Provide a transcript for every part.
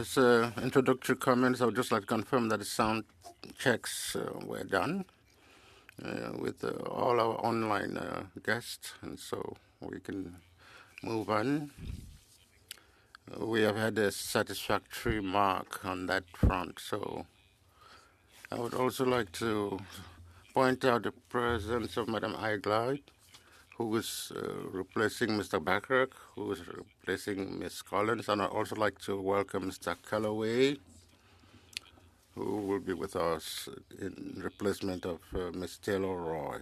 As introductory comments, I would just like to confirm that the sound checks were done with all our online guests, and so we can move on. We have had a satisfactory mark on that front, so I would also like to point out the presence of Madam Eiglard, who is replacing Mr. Backrack, who is replacing Ms. Collins, and I'd also like to welcome Mr. Calloway, who will be with us in replacement of Ms. Taylor Roy.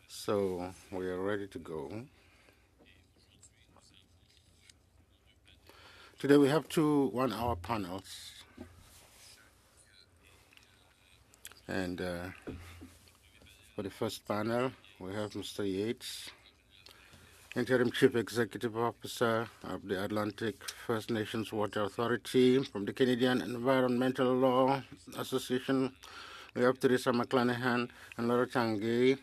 So we are ready to go. Today we have two one-hour panels. And for the first panel, we have Mr. Yates, Interim Chief Executive Officer of the Atlantic First Nations Water Authority from the Canadian Environmental Law Association. We have Teresa McClanahan and Laura Tanguay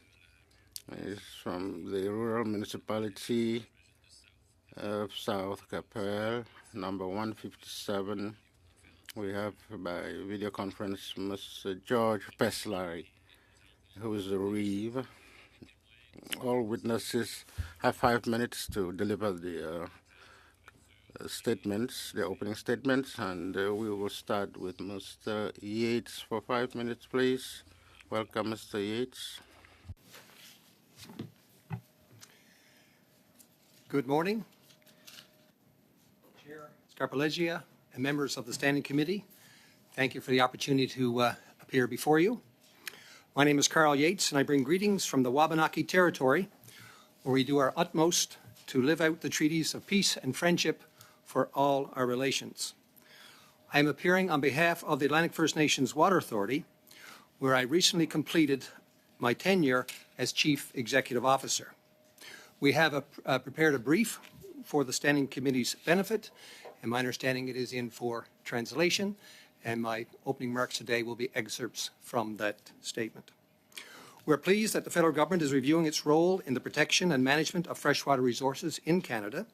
is from the Rural Municipality of South Capel, number 157. We have by video conference Mr. George Peslary, who is a Reeve. All witnesses have 5 minutes to deliver the statements, the opening statements, and we will start with Mr. Yates for 5 minutes, please. Welcome, Mr. Yates. Good morning, Chair Scarpaleggia and members of the Standing Committee. Thank you for the opportunity to appear before you. My name is Carl Yates, and I bring greetings from the Wabanaki Territory, where we do our utmost to live out the treaties of peace and friendship for all our relations. I am appearing on behalf of the Atlantic First Nations Water Authority, where I recently completed my tenure as Chief Executive Officer. We have prepared a brief for the Standing Committee's benefit, and my understanding it is in for translation, and my opening remarks today will be excerpts from that statement. We're pleased that the federal government is reviewing its role in the protection and management of freshwater resources in Canada.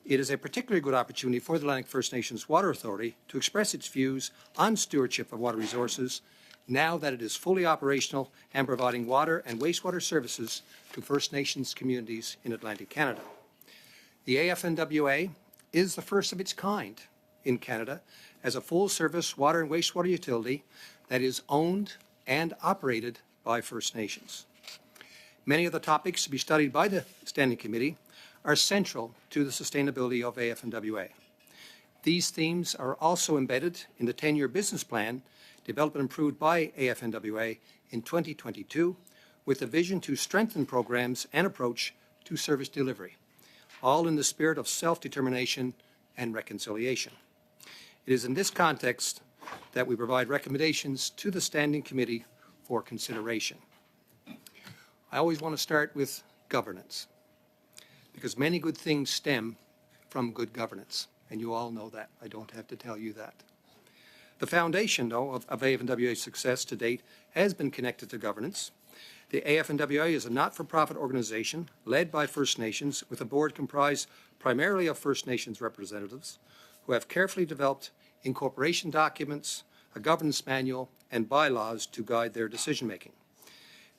It is a particularly good opportunity for the Atlantic First Nations Water Authority to express its views on stewardship of water resources now that it is fully operational and providing water and wastewater services to First Nations communities in Atlantic Canada. The AFNWA is the first of its kind in Canada as a full-service water and wastewater utility that is owned and operated by First Nations. Many of the topics to be studied by the Standing Committee are central to the sustainability of AFNWA. These themes are also embedded in the 10-year business plan developed and approved by AFNWA in 2022 with a vision to strengthen programs and approach to service delivery, all in the spirit of self-determination and reconciliation. It is in this context that we provide recommendations to the Standing Committee for consideration. I always want to start with governance, because many good things stem from good governance, and you all know that. I don't have to tell you that. The foundation, though, of AFNWA's success to date has been connected to governance. The AFNWA is a not-for-profit organization led by First Nations with a board comprised primarily of First Nations representatives who have carefully developed incorporation documents, a governance manual, and bylaws to guide their decision-making.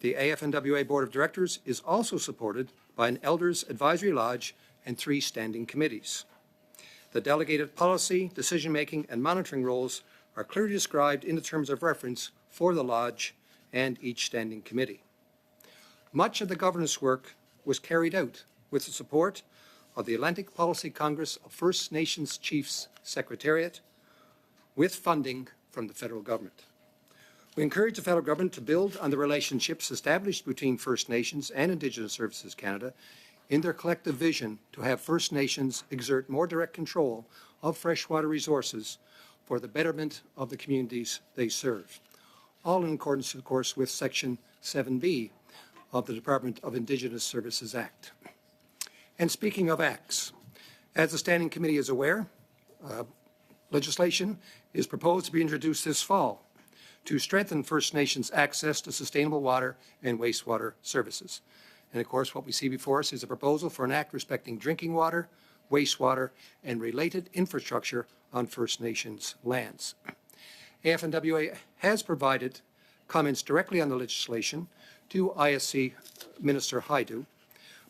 The AFNWA Board of Directors is also supported by an Elders Advisory Lodge and 3 standing committees. The delegated policy, decision-making, and monitoring roles are clearly described in the terms of reference for the Lodge and each standing committee. Much of the governance work was carried out with the support of the Atlantic Policy Congress of First Nations Chiefs Secretariat with funding from the federal government. We encourage the federal government to build on the relationships established between First Nations and Indigenous Services Canada in their collective vision to have First Nations exert more direct control of freshwater resources for the betterment of the communities they serve, all in accordance, of course, with Section 7B of the Department of Indigenous Services Act. And speaking of acts, as the Standing Committee is aware, legislation is proposed to be introduced this fall to strengthen First Nations access to sustainable water and wastewater services. And of course, what we see before us is a proposal for an act respecting drinking water, wastewater, and related infrastructure on First Nations lands. AFNWA has provided comments directly on the legislation to ISC Minister Haidu,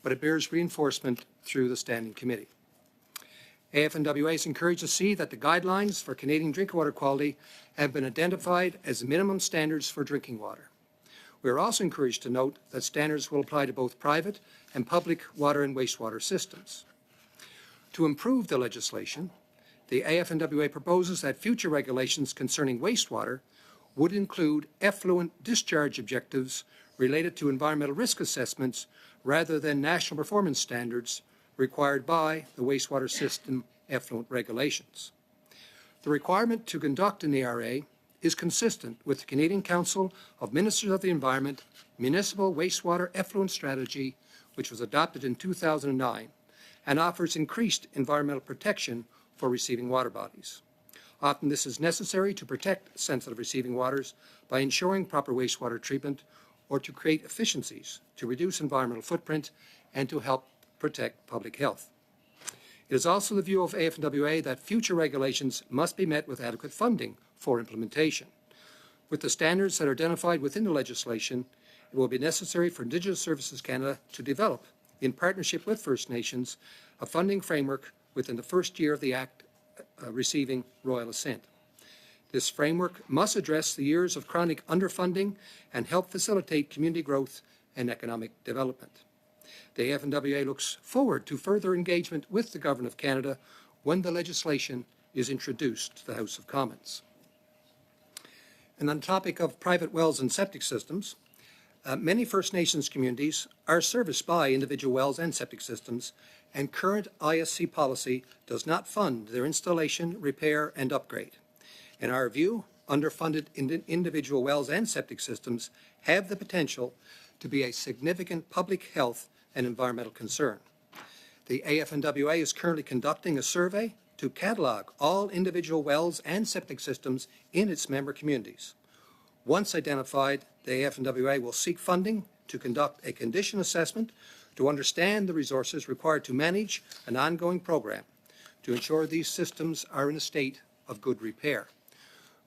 but it bears reinforcement through the Standing Committee. AFNWA is encouraged to see that the guidelines for Canadian drinking water quality have been identified as minimum standards for drinking water. We are also encouraged to note that standards will apply to both private and public water and wastewater systems. To improve the legislation, the AFNWA proposes that future regulations concerning wastewater would include effluent discharge objectives related to environmental risk assessments rather than national performance standards required by the wastewater system effluent regulations. The requirement to conduct an ERA is consistent with the Canadian Council of Ministers of the Environment Municipal Wastewater Effluent Strategy, which was adopted in 2009, and offers increased environmental protection for receiving water bodies. Often this is necessary to protect sensitive receiving waters by ensuring proper wastewater treatment or to create efficiencies to reduce environmental footprint and to help protect public health. It is also the view of AFNWA that future regulations must be met with adequate funding for implementation. With the standards that are identified within the legislation, it will be necessary for Indigenous Services Canada to develop, in partnership with First Nations, a funding framework within the first year of the Act receiving royal assent. This framework must address the years of chronic underfunding and help facilitate community growth and economic development. The AFNWA looks forward to further engagement with the Government of Canada when the legislation is introduced to the House of Commons. And on the topic of private wells and septic systems, many First Nations communities are serviced by individual wells and septic systems, and current ISC policy does not fund their installation, repair, and upgrade. In our view, underfunded individual wells and septic systems have the potential to be a significant public health and environmental concern. The AFNWA is currently conducting a survey to catalog all individual wells and septic systems in its member communities. Once identified, the AFNWA will seek funding to conduct a condition assessment to understand the resources required to manage an ongoing program to ensure these systems are in a state of good repair.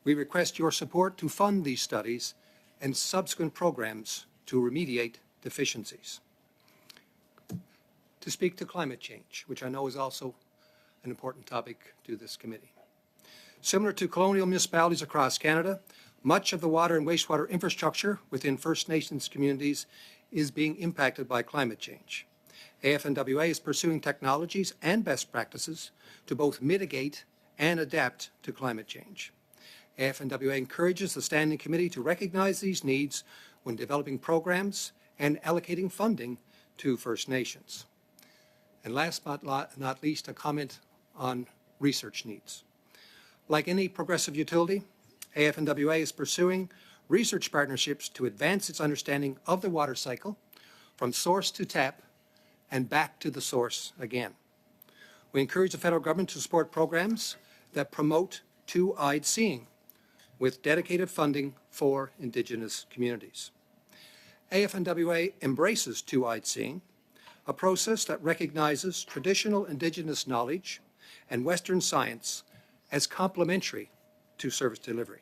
We request your support to fund these studies and subsequent programs to remediate deficiencies. To speak to climate change, which I know is also an important topic to this committee. Similar to colonial municipalities across Canada, much of the water and wastewater infrastructure within First Nations communities is being impacted by climate change. AFNWA is pursuing technologies and best practices to both mitigate and adapt to climate change. AFNWA encourages the Standing Committee to recognize these needs when developing programs and allocating funding to First Nations. And last but not least, a comment on research needs. Like any progressive utility, AFNWA is pursuing research partnerships to advance its understanding of the water cycle from source to tap and back to the source again. We encourage the federal government to support programs that promote two-eyed seeing with dedicated funding for Indigenous communities. AFNWA embraces two-eyed seeing, a process that recognizes traditional Indigenous knowledge and Western science as complementary to service delivery.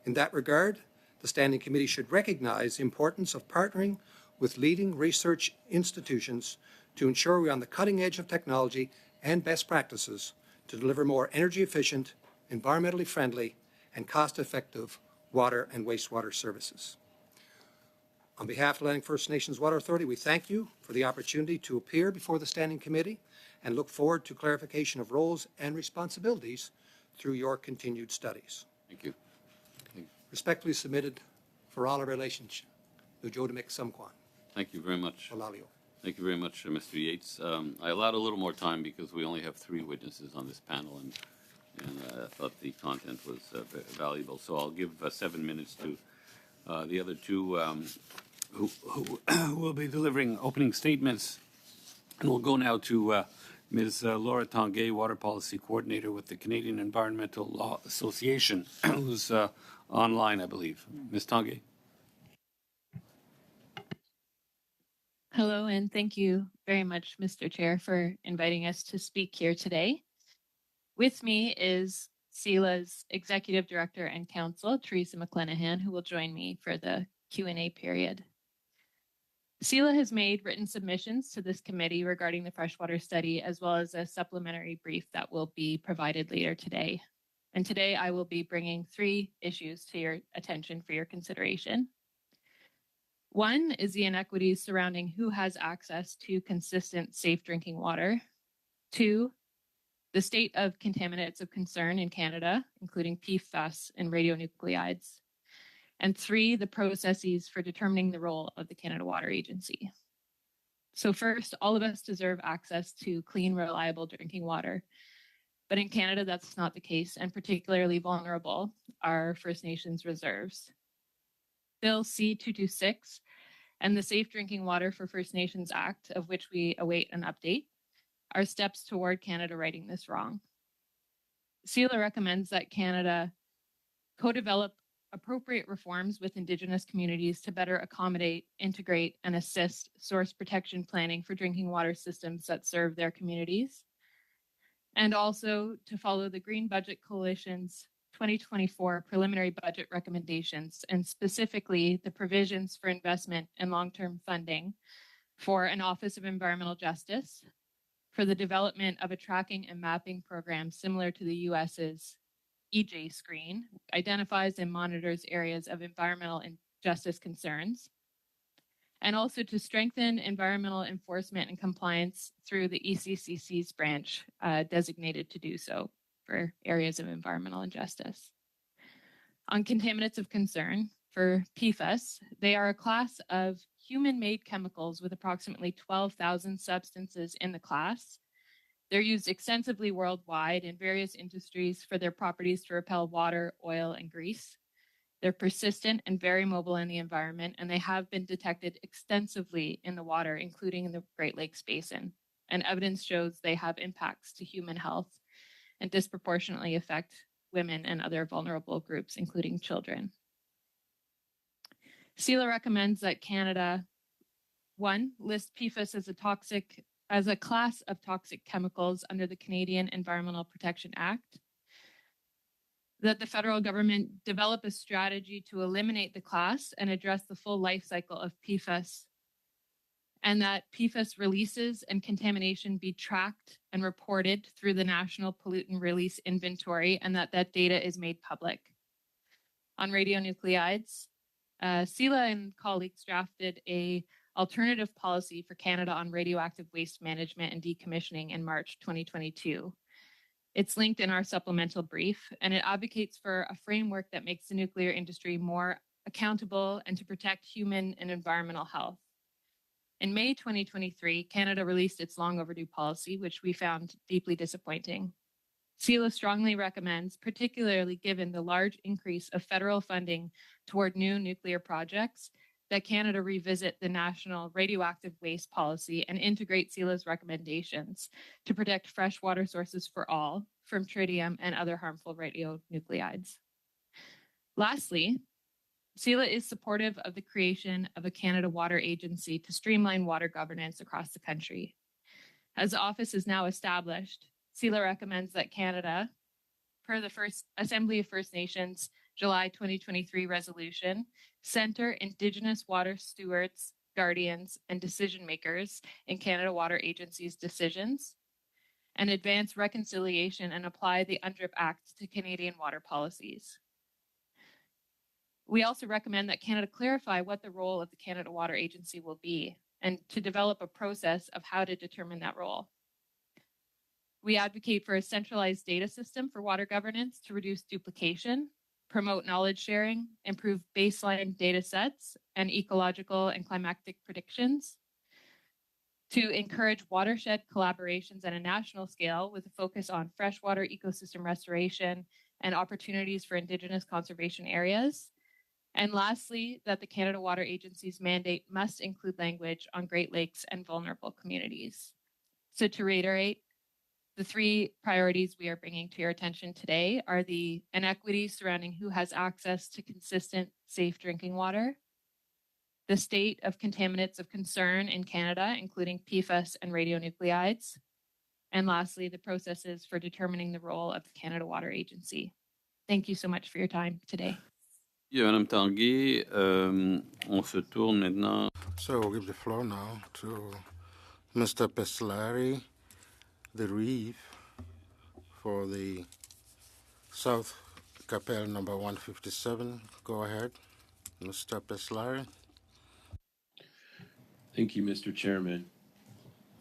In that regard, the Standing Committee should recognize the importance of partnering with leading research institutions to ensure we're on the cutting edge of technology and best practices to deliver more energy efficient, environmentally friendly, and cost-effective water and wastewater services. On behalf of the Atlantic First Nations Water Authority, we thank you for the opportunity to appear before the Standing Committee and look forward to clarification of roles and responsibilities through your continued studies. Thank you. Respectfully submitted for all our relations. Nujodamek Samkwan. Thank you very much. Olalio. Thank you very much, Mr. Yates. I allowed a little more time because we only have 3 witnesses on this panel, and I thought the content was very valuable. So I'll give 7 minutes to the other 2 who will be delivering opening statements. And we'll go now to Ms. Laura Tanguay, Water Policy Coordinator with the Canadian Environmental Law Association, who's online, I believe. Ms. Tanguay. Hello, and thank you very much, Mr. Chair, for inviting us to speak here today. With me is CELA's Executive Director and Counsel, Teresa McClenahan, who will join me for the Q&A period. CELA has made written submissions to this committee regarding the freshwater study, as well as a supplementary brief that will be provided later today. And today I will be bringing 3 issues to your attention for your consideration. One is the inequities surrounding who has access to consistent, safe drinking water. 2, the state of contaminants of concern in Canada, including PFAS and radionuclides. And 3, the processes for determining the role of the Canada Water Agency. So first, all of us deserve access to clean, reliable drinking water. But in Canada, that's not the case, and particularly vulnerable are First Nations reserves. Bill C-226 and the Safe Drinking Water for First Nations Act, of which we await an update, are steps toward Canada righting this wrong. CELA recommends that Canada co-develop appropriate reforms with Indigenous communities to better accommodate, integrate, and assist source protection planning for drinking water systems that serve their communities, and also to follow the Green Budget Coalition's 2024 preliminary budget recommendations, and specifically the provisions for investment and long-term funding for an Office of Environmental Justice, for the development of a tracking and mapping program similar to the US's EJ screen, identifies and monitors areas of environmental and justice concerns, and also to strengthen environmental enforcement and compliance through the ECCC's branch designated to do so for areas of environmental injustice. On contaminants of concern, for PFAS, they are a class of human-made chemicals with approximately 12,000 substances in the class. They're used extensively worldwide in various industries for their properties to repel water, oil, and grease. They're persistent and very mobile in the environment, and they have been detected extensively in the water, including in the Great Lakes Basin. And evidence shows they have impacts to human health and disproportionately affect women and other vulnerable groups, including children. CELA recommends that Canada, 1, list PFAS as a class of toxic chemicals under the Canadian Environmental Protection Act, that the federal government develop a strategy to eliminate the class and address the full life cycle of PFAS, and that PFAS releases and contamination be tracked and reported through the National Pollutant Release Inventory, and that data is made public. On radionuclides, CELA and colleagues drafted a alternative policy for Canada on radioactive waste management and decommissioning in March 2022. It's linked in our supplemental brief, and it advocates for a framework that makes the nuclear industry more accountable and to protect human and environmental health. In May 2023, Canada released its long overdue policy, which we found deeply disappointing. CELA strongly recommends, particularly given the large increase of federal funding toward new nuclear projects, that Canada revisit the national radioactive waste policy and integrate CELA's recommendations to protect freshwater sources for all from tritium and other harmful radionuclides. Lastly, CELA is supportive of the creation of a Canada Water Agency to streamline water governance across the country. As the office is now established, CELA recommends that Canada, per the First Assembly of First Nations July 2023 resolution, center Indigenous water stewards, guardians, and decision makers in Canada Water Agency's decisions, and advance reconciliation and apply the UNDRIP Act to Canadian water policies. We also recommend that Canada clarify what the role of the Canada Water Agency will be, and to develop a process of how to determine that role. We advocate for a centralized data system for water governance to reduce duplication, promote knowledge sharing, improve baseline data sets and ecological and climatic predictions, to encourage watershed collaborations at a national scale with a focus on freshwater ecosystem restoration and opportunities for Indigenous conservation areas. And lastly, that the Canada Water Agency's mandate must include language on Great Lakes and vulnerable communities. So to reiterate, the 3 priorities we are bringing to your attention today are the inequities surrounding who has access to consistent, safe drinking water, the state of contaminants of concern in Canada, including PFAS and radionuclides, And lastly, the processes for determining the role of the Canada Water Agency. Thank you so much for your time today. Yeah, Madame Tanguay, on se tourne maintenant. So we'll give the floor now to Mr. Peslari, the reeve for the South Capel number 157. Go ahead, Mr. Peslari. Thank you, Mr. Chairman.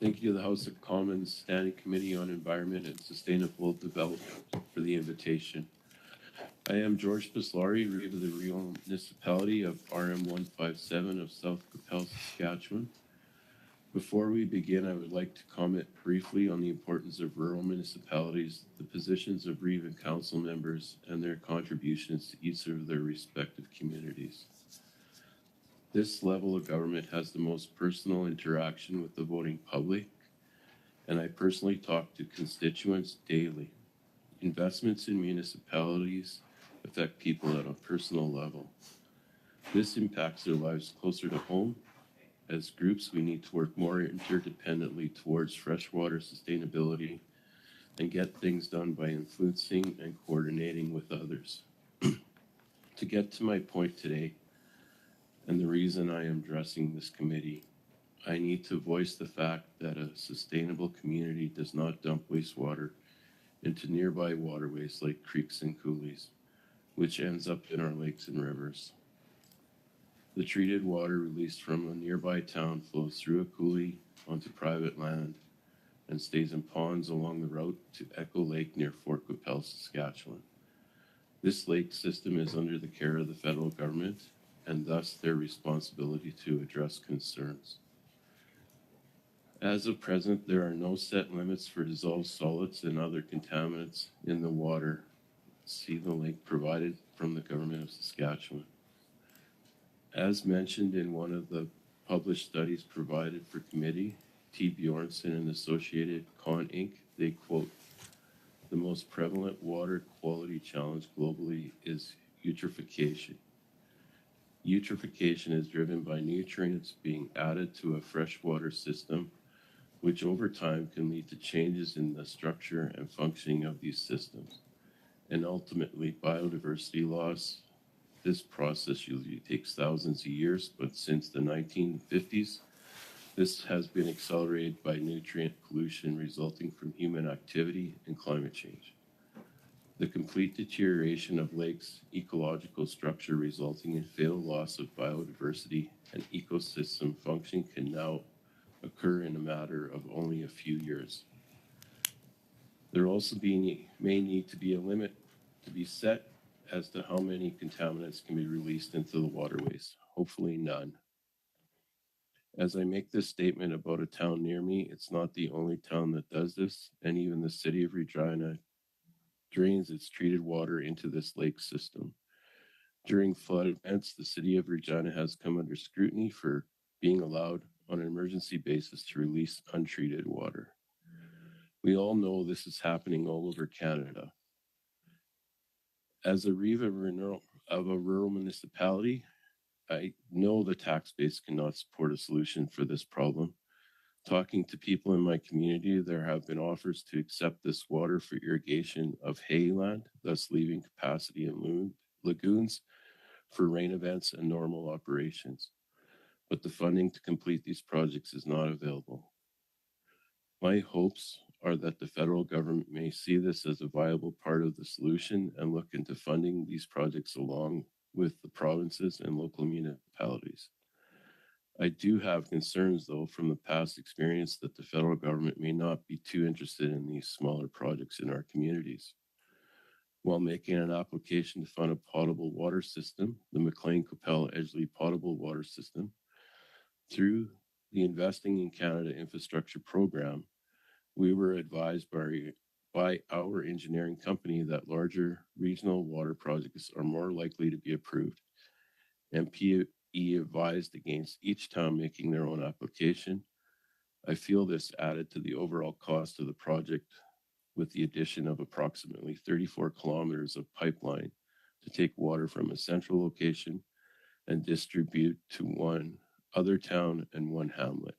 Thank you to the House of Commons Standing Committee on Environment and Sustainable Development for the invitation. I am George Pislari, Reeve of the Rural Municipality of RM 157 of South Capel, Saskatchewan. Before we begin, I would like to comment briefly on the importance of rural municipalities, the positions of Reeve and council members, and their contributions to each of their respective communities. This level of government has the most personal interaction with the voting public, and I personally talk to constituents daily. Investments in municipalities affect people at a personal level. This impacts their lives closer to home. As groups, we need to work more interdependently towards freshwater sustainability and get things done by influencing and coordinating with others. To get to my point today, and the reason I am addressing this committee, I need to voice the fact that a sustainable community does not dump wastewater into nearby waterways like creeks and coulees, which ends up in our lakes and rivers. The treated water released from a nearby town flows through a coulee onto private land and stays in ponds along the route to Echo Lake near Fort Qu'Appelle, Saskatchewan. This lake system is under the care of the federal government and thus their responsibility to address concerns. As of present, there are no set limits for dissolved solids and other contaminants in the water. See the link provided from the government of Saskatchewan. As mentioned in one of the published studies provided for committee, T. Bjornson and Associated Con Inc., they quote, "The most prevalent water quality challenge globally is eutrophication. Eutrophication is driven by nutrients being added to a freshwater system, which over time can lead to changes in the structure and functioning of these systems, and ultimately biodiversity loss. This process usually takes thousands of years, but since the 1950s, this has been accelerated by nutrient pollution resulting from human activity and climate change. The complete deterioration of lakes' ecological structure resulting in fatal loss of biodiversity and ecosystem function can now occur in a matter of only a few years. There also may need to be a limit to be set as to how many contaminants can be released into the waterways. Hopefully none. As I make this statement about a town near me, it's not the only town that does this, and even the city of Regina drains its treated water into this lake system. During flood events, the city of Regina has come under scrutiny for being allowed on an emergency basis to release untreated water. We all know this is happening all over Canada. As a reeve of a rural municipality, I know the tax base cannot support a solution for this problem. Talking to people in my community, there have been offers to accept this water for irrigation of hayland, thus leaving capacity in lagoons for rain events and normal operations. But the funding to complete these projects is not available. My hopes are that the federal government may see this as a viable part of the solution and look into funding these projects along with the provinces and local municipalities. I do have concerns, though, from the past experience that the federal government may not be too interested in these smaller projects in our communities. While making an application to fund a potable water system, the McLean-Qu'Appelle-Edgeley potable water system, through the Investing in Canada Infrastructure Program, we were advised by our engineering company that larger regional water projects are more likely to be approved. MPE advised against each town making their own application. I feel this added to the overall cost of the project with the addition of approximately 34 kilometers of pipeline to take water from a central location and distribute to one other town and one hamlet.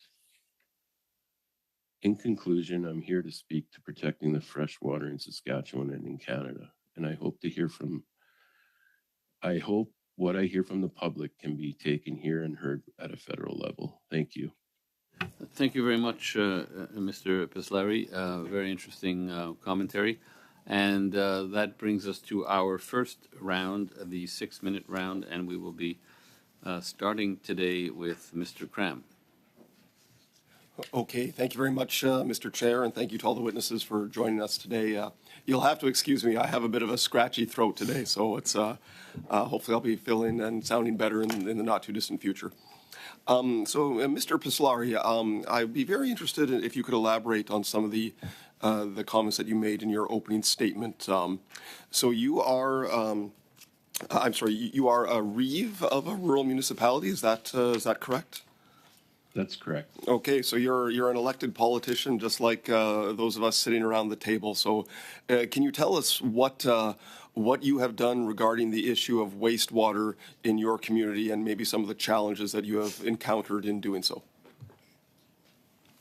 In conclusion, I'm here to speak to protecting the fresh water in Saskatchewan and in Canada, and I hope what I hear from the public can be taken here and heard at a federal level. Thank you. Thank you very much, Mr. Pislari. Very interesting commentary. And that brings us to our first round, the 6-minute round, and we will be starting today with Mr. Cram. Okay, thank you very much, Mr. Chair, and thank you to all the witnesses for joining us today. You'll have to excuse me, I have a bit of a scratchy throat today, so it's hopefully I'll be feeling and sounding better in the not-too-distant future. Mr. Pislari, I'd be very interested if you could elaborate on some of the comments that you made in your opening statement. So you are, you are a reeve of a rural municipality, is that correct? That's correct. Okay, so you're an elected politician, just like those of us sitting around the table. So, can you tell us what you have done regarding the issue of wastewater in your community, and maybe some of the challenges that you have encountered in doing so?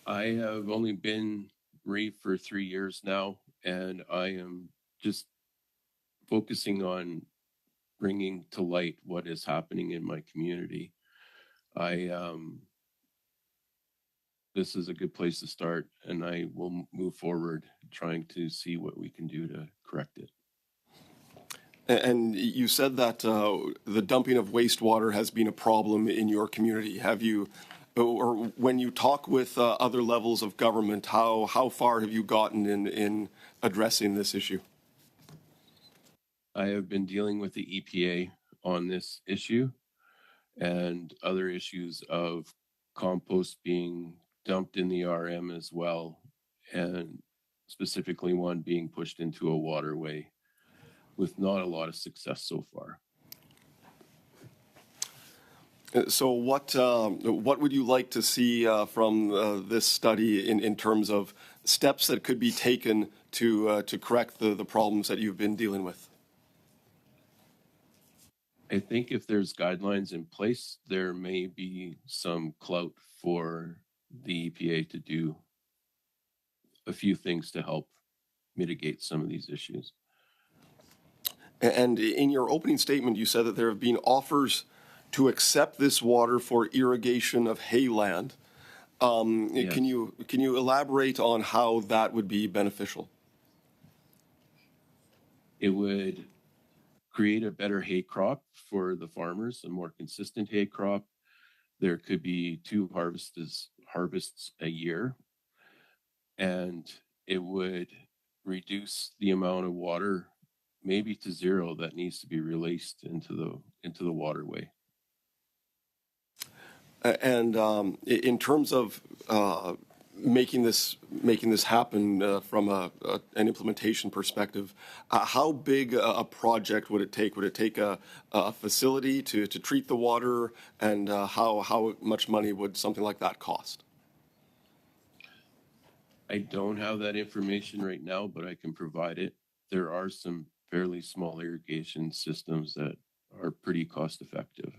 I have only been REEF for 3 years now, and I am just focusing on bringing to light what is happening in my community. This is a good place to start, and I will move forward trying to see what we can do to correct it. And you said that the dumping of wastewater has been a problem in your community. Have you, or when you talk with other levels of government, how far have you gotten in addressing this issue? I have been dealing with the EPA on this issue and other issues of compost being dumped in the RM as well, and specifically one being pushed into a waterway with not a lot of success so far. So what would you like to see from this study in terms of steps that could be taken to correct the problems that you've been dealing with? I think if there's guidelines in place, there may be some clout for the EPA to do a few things to help mitigate some of these issues. And in your opening statement, you said that there have been offers to accept this water for irrigation of hayland. Yes. Can you elaborate on how that would be beneficial? It would create a better hay crop for the farmers, a more consistent hay crop. There could be 2 harvests a year, and it would reduce the amount of water maybe to 0 that needs to be released into the waterway. And in terms of making this happen from an implementation perspective, how big a project would it take? Would it take a facility to treat the water, and how much money would something like that cost? I don't have that information right now, but I can provide it. There are some fairly small irrigation systems that are pretty cost effective.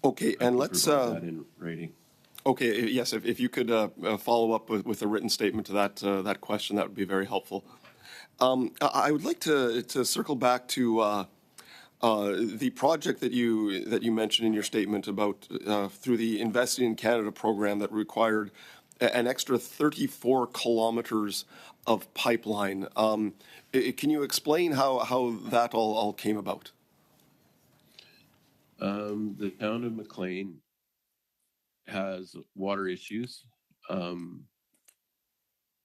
Okay, and let's that in writing. Okay, yes, if you could follow up with a written statement to that question, that would be very helpful. I would like to circle back to the project that you mentioned in your statement about through the Investing in Canada program that required an extra 34 kilometers of pipeline. Can you explain how that all came about? The town of McLean has water issues. It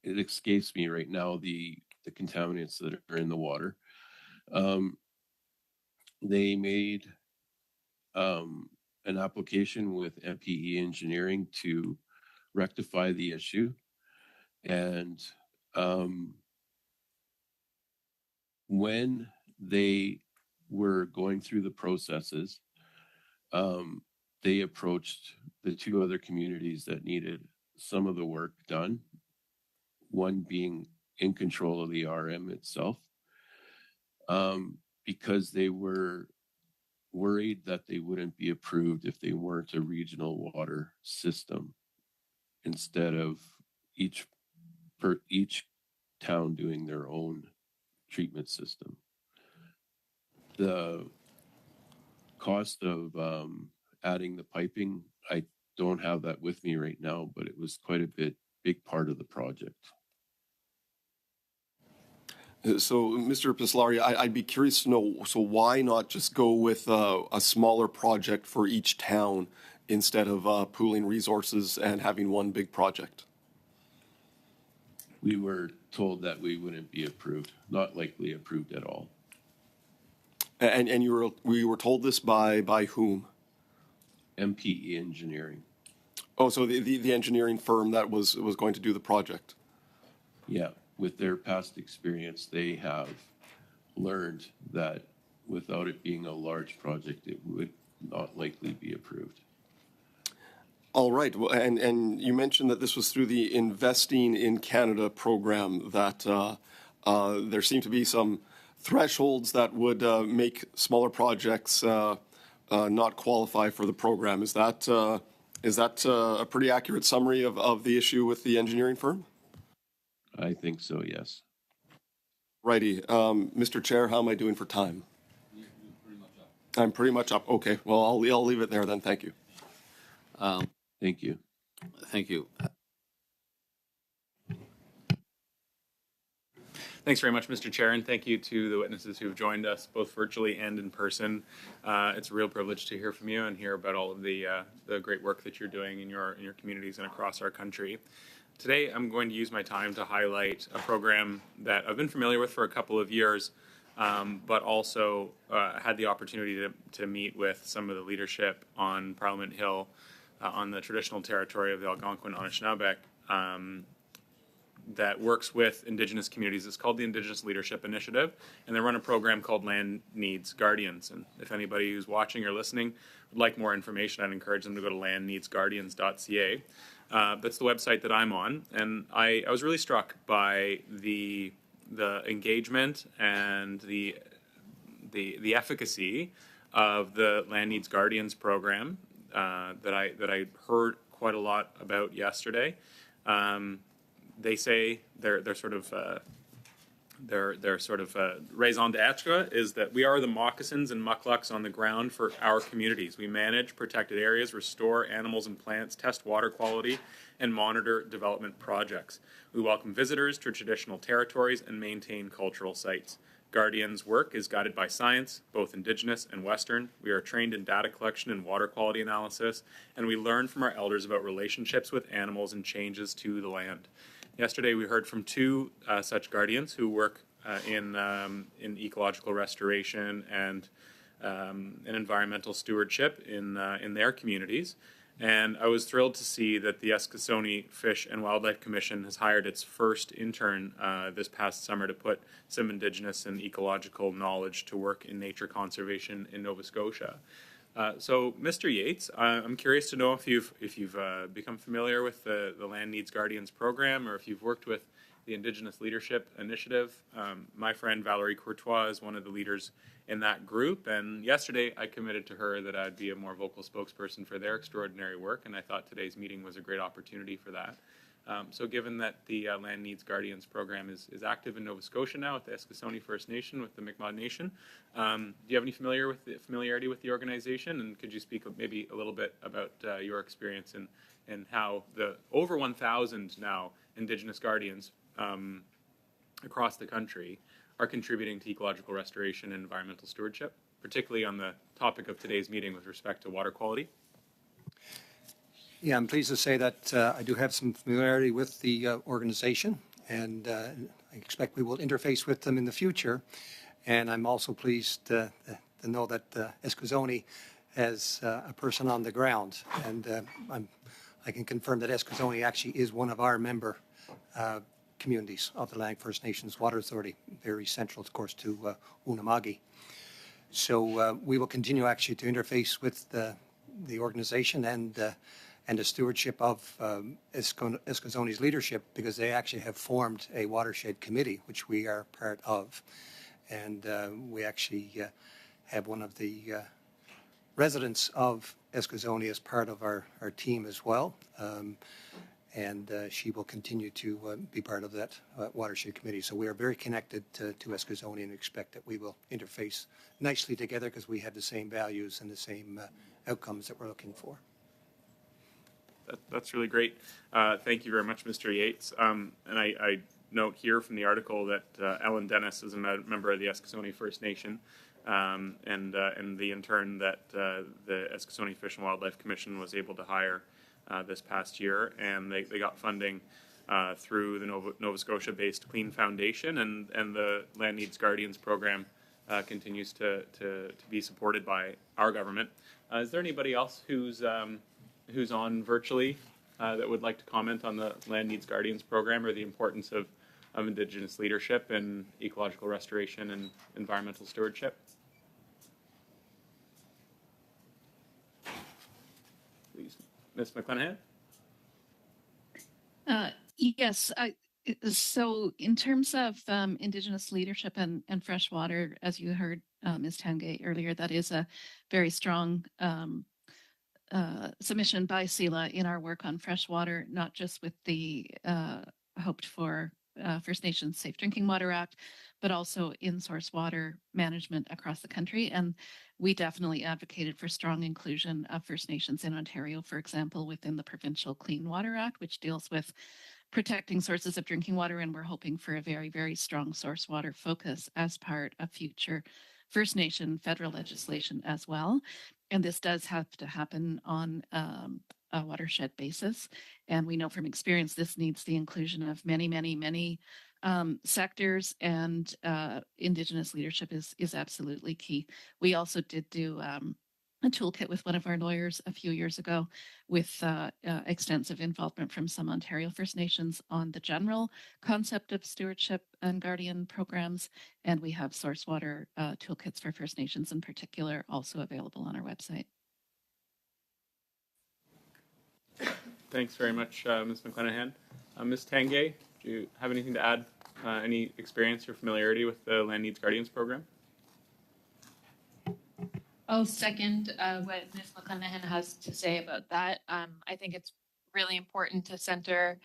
escapes me right now the contaminants that are in the water. They made an application with MPE Engineering to rectify the issue, and when they were going through the processes, they approached the 2 other communities that needed some of the work done, one being in control of the RM itself, because they were worried that they wouldn't be approved if they weren't a regional water system. instead of each town doing their own treatment system. The cost of adding the piping, I don't have that with me right now, but it was quite a big part of the project. So, Mr. Pislari, I'd be curious to know, so why not just go with a smaller project for each town instead of pooling resources and having one big project? We were told that we wouldn't be approved, not likely approved at all. And we were told this by whom? MPE Engineering. Oh, so the engineering firm that was going to do the project. Yeah, with their past experience, they have learned that without it being a large project, it would not likely be approved. All right. Well, and you mentioned that this was through the Investing in Canada program, that there seem to be some thresholds that would make smaller projects not qualify for the program. Is that a pretty accurate summary of the issue with the engineering firm? I think so, yes. Righty. Mr. Chair, how am I doing for time? You're pretty much up. I'm pretty much up. Okay. Well, I'll leave it there then. Thank you. Thank you. Thank you. Thanks very much, Mr. Chair, and thank you to the witnesses who've joined us both virtually and in person. It's a real privilege to hear from you and hear about all of the great work that you're doing in your communities and across our country. Today, I'm going to use my time to highlight a program that I've been familiar with for a couple of years, but also had the opportunity to meet with some of the leadership on Parliament Hill on the traditional territory of the Algonquin Anishinaabe that works with Indigenous communities. It's called the Indigenous Leadership Initiative, and they run a program called Land Needs Guardians. And if anybody who's watching or listening would like more information, I'd encourage them to go to landneedsguardians.ca. That's the website that I'm on, and I was really struck by the engagement and the efficacy of the Land Needs Guardians program that I heard quite a lot about yesterday. They say their sort of raison d'etre is that we are the moccasins and mucklucks on the ground for our communities. We manage protected areas, restore animals and plants, test water quality, and monitor development projects. We welcome visitors to traditional territories and maintain cultural sites. Guardians' work is guided by science, both Indigenous and Western. We are trained in data collection and water quality analysis, and we learn from our elders about relationships with animals and changes to the land. Yesterday, we heard from two such guardians who work in ecological restoration and environmental stewardship in their communities. And I was thrilled to see that the Eskasoni Fish and Wildlife Commission has hired its first intern this past summer to put some Indigenous and ecological knowledge to work in nature conservation in Nova Scotia. So, Mr. Yates, I'm curious to know if you've become familiar with the Land Needs Guardians program, or if you've worked with the Indigenous Leadership Initiative. My friend Valerie Courtois is one of the leaders in that group, and yesterday I committed to her that I'd be a more vocal spokesperson for their extraordinary work, and I thought today's meeting was a great opportunity for that. So given that the Land Needs Guardians program is active in Nova Scotia now with the Eskasoni First Nation, with the Mi'kmaq Nation, do you have any familiarity with the organization? And could you speak maybe a little bit about your experience and how the over 1,000 now Indigenous Guardians across the country are contributing to ecological restoration and environmental stewardship, particularly on the topic of today's meeting with respect to water quality? Yeah, I'm pleased to say that I do have some familiarity with the organization, and I expect we will interface with them in the future. And I'm also pleased to know that Eskasoni has a person on the ground, and I can confirm that Eskasoni actually is one of our member communities of the Lang First Nations Water Authority, very central, of course, to Unama'ki. So we will continue actually to interface with the organization and the stewardship of Eskasoni's leadership, because they actually have formed a watershed committee, which we are part of. And we actually have one of the residents of Eskasoni as part of our team as well. and she will continue to be part of that watershed committee. So we are very connected to Eskasoni and expect that we will interface nicely together because we have the same values and the same outcomes that we're looking for. That's really great. Thank you very much, Mr. Yates. And I note here from the article that Ellen Dennis is a member of the Eskasoni First Nation, and the intern that the Eskasoni Fish and Wildlife Commission was able to hire this past year, and they got funding through the Nova Scotia-based Clean Foundation, and the Land Needs Guardians program continues to be supported by our government. Is there anybody else who's on virtually that would like to comment on the Land Needs Guardians program or the importance of Indigenous leadership in ecological restoration and environmental stewardship? Please, Ms. McClenahan. Yes. So in terms of Indigenous leadership and freshwater, as you heard Ms. Tangay earlier, that is a very strong submission by CELA in our work on freshwater, not just with the hoped for First Nations Safe Drinking Water Act, but also in source water management across the country. And we definitely advocated for strong inclusion of First Nations in Ontario, for example, within the Provincial Clean Water Act, which deals with protecting sources of drinking water. And we're hoping for a very, very strong source water focus as part of future First Nation federal legislation as well. And this does have to happen on a watershed basis. And we know from experience, this needs the inclusion of many, many, many sectors, and Indigenous leadership is absolutely key. We also did do a toolkit with one of our lawyers a few years ago with extensive involvement from some Ontario First Nations on the general concept of stewardship and guardian programs. And we have source water toolkits for First Nations in particular also available on our website. Thanks very much, Ms. McClenahan. Ms. Tangay, do you have anything to add? Any experience or familiarity with the Land Needs Guardians program? I'll second what Ms. McClenahan has to say about that. I think it's really important to center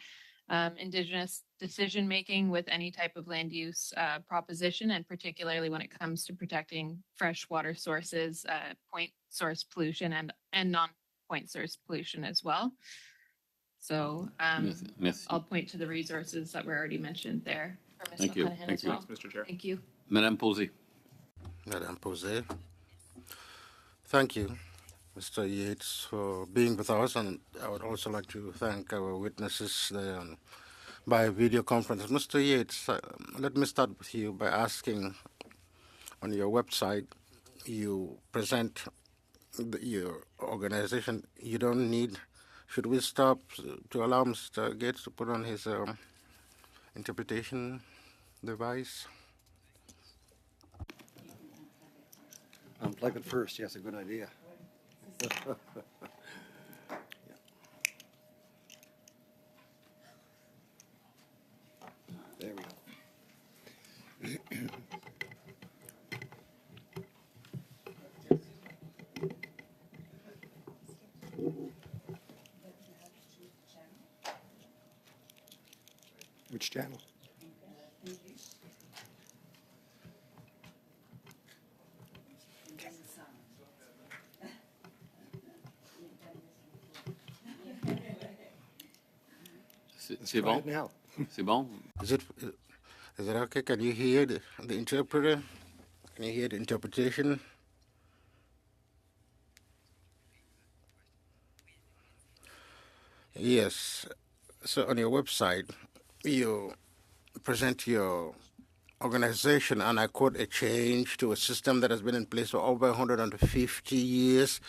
Indigenous decision-making with any type of land use proposition, and particularly when it comes to protecting freshwater sources, point source pollution, and non-point source pollution as well. So I'll point to the resources that were already mentioned there for Ms. McClenahan as well. Thanks, Mr. Chair. Thank you. Madame Posey. Madame Posey. Thank you, Mr. Yates, for being with us, and I would also like to thank our witnesses there by video conference. Mr. Yates, let me start with you by asking, on your website, you present your organization. You don't need, should we stop to allow Mr. Yates to put on his interpretation device? Unplug it first. Yes, a good idea. There we go. Which channel? C'est bon? Now. C'est bon? Is it okay? Can you hear the interpreter? Can you hear the interpretation? Yes. So on your website, you present your organization, and I quote, a change to a system that has been in place for over 150 years.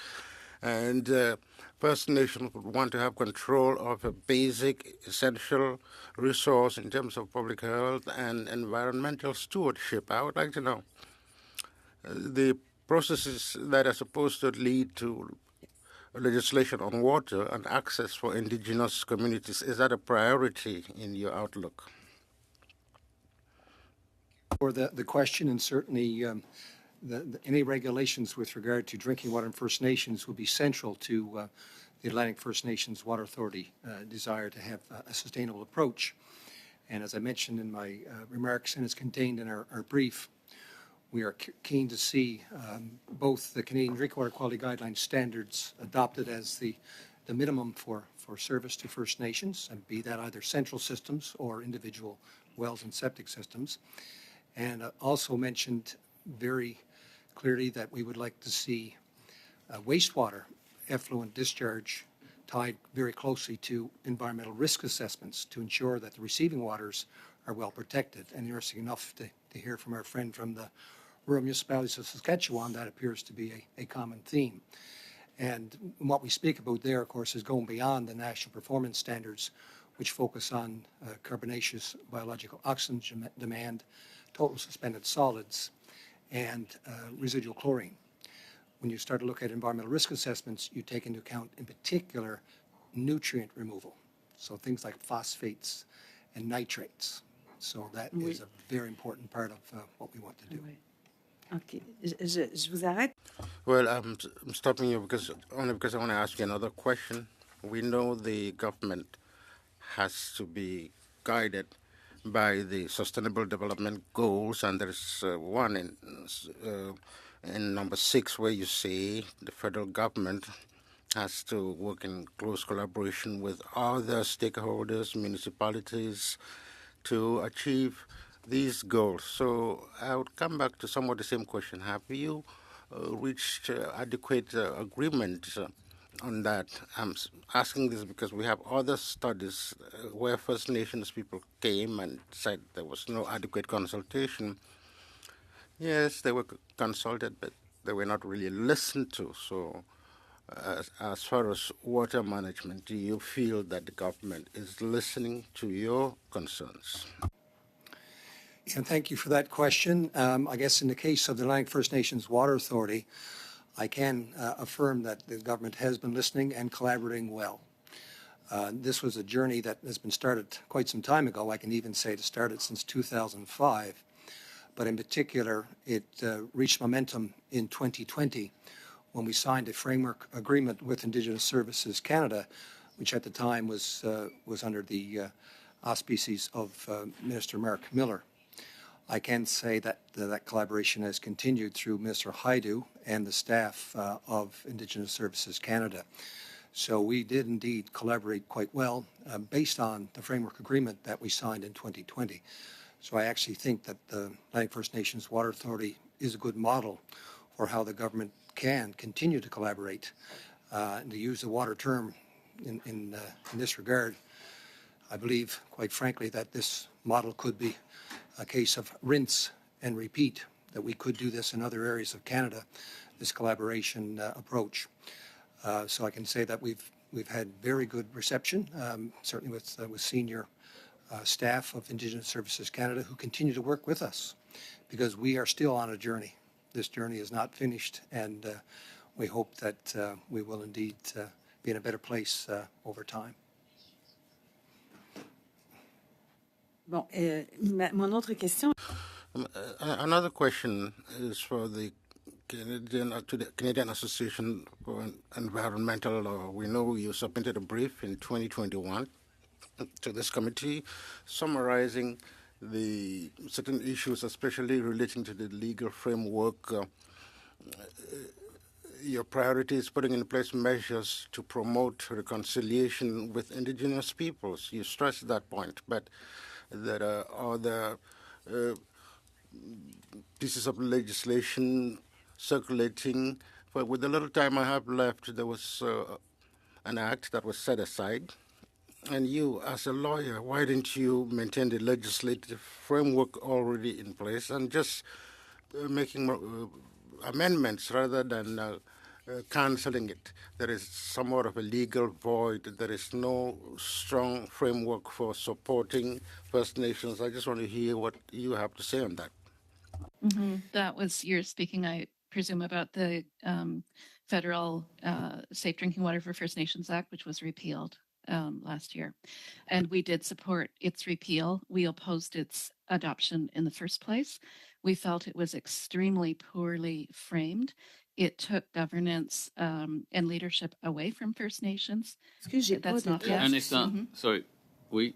And First Nations would want to have control of a basic, essential resource in terms of public health and environmental stewardship. I would like to know the processes that are supposed to lead to legislation on water and access for Indigenous communities. Is that a priority in your outlook? For the question, and certainly any regulations with regard to drinking water in First Nations will be central to the Atlantic First Nations Water Authority desire to have a sustainable approach. And as I mentioned in my remarks, and it's contained in our brief, we are keen to see both the Canadian Drinking Water Quality Guidelines standards adopted as the minimum for service to First Nations, and be that either central systems or individual wells and septic systems. And also mentioned very clearly that we would like to see wastewater effluent discharge tied very closely to environmental risk assessments to ensure that the receiving waters are well protected. And interesting enough to hear from our friend from the rural municipalities of Saskatchewan, that appears to be a common theme. And what we speak about there, of course, is going beyond the national performance standards, which focus on carbonaceous biological oxygen demand, total suspended solids, and residual chlorine. When you start to look at environmental risk assessments, you take into account, in particular, nutrient removal. So things like phosphates and nitrates. So that is a very important part of what we want to do. OK. Je vous arrête. Well, I'm stopping you only because I want to ask you another question. We know the government has to be guided by the Sustainable Development Goals, and there's one in number 6 where you say the federal government has to work in close collaboration with other stakeholders, municipalities, to achieve these goals. So I would come back to somewhat the same question. Have you reached adequate agreement on that? I'm asking this because we have other studies where First Nations people came and said there was no adequate consultation. Yes, they were consulted, but they were not really listened to. So as far as water management, do you feel that the government is listening to your concerns? And thank you for that question. I guess in the case of the Atlantic First Nations Water Authority, I can affirm that the government has been listening and collaborating well. This was a journey that has been started quite some time ago. I can even say it started since 2005. But in particular, it reached momentum in 2020 when we signed a framework agreement with Indigenous Services Canada, which at the time was under the auspices of Minister Mark Miller. I can say that that collaboration has continued through Minister Haidu and the staff of Indigenous Services Canada. So we did indeed collaborate quite well based on the framework agreement that we signed in 2020. So I actually think that the Atlantic First Nations Water Authority is a good model for how the government can continue to collaborate. And to use the water term in this regard, I believe, quite frankly, that this model could be a case of rinse and repeat, that we could do this in other areas of Canada, this collaboration approach. So I can say that we've had very good reception, certainly with senior staff of Indigenous Services Canada who continue to work with us, because we are still on a journey. This journey is not finished, and we hope that we will indeed be in a better place over time. Bon, mon autre question. Another question is for the Canadian Association for Environmental Law. We know you submitted a brief in 2021 to this committee summarizing the certain issues, especially relating to the legal framework, your priorities, putting in place measures to promote reconciliation with Indigenous peoples. You stressed that point, but there are other pieces of legislation circulating. But with the little time I have left, there was an act that was set aside. And you, as a lawyer, why didn't you maintain the legislative framework already in place and just making amendments rather than canceling it? There is somewhat of a legal void. There is no strong framework for supporting First Nations. I just want to hear what you have to say on that. That was, you're speaking, I presume, about the federal Safe Drinking Water for First Nations Act, which was repealed last year. And we did support its repeal. We opposed its adoption in the first place. We felt it was extremely poorly framed. it took governance and leadership away from First Nations. Excuse, j'ai pas That's de not the And it's not, sorry, oui,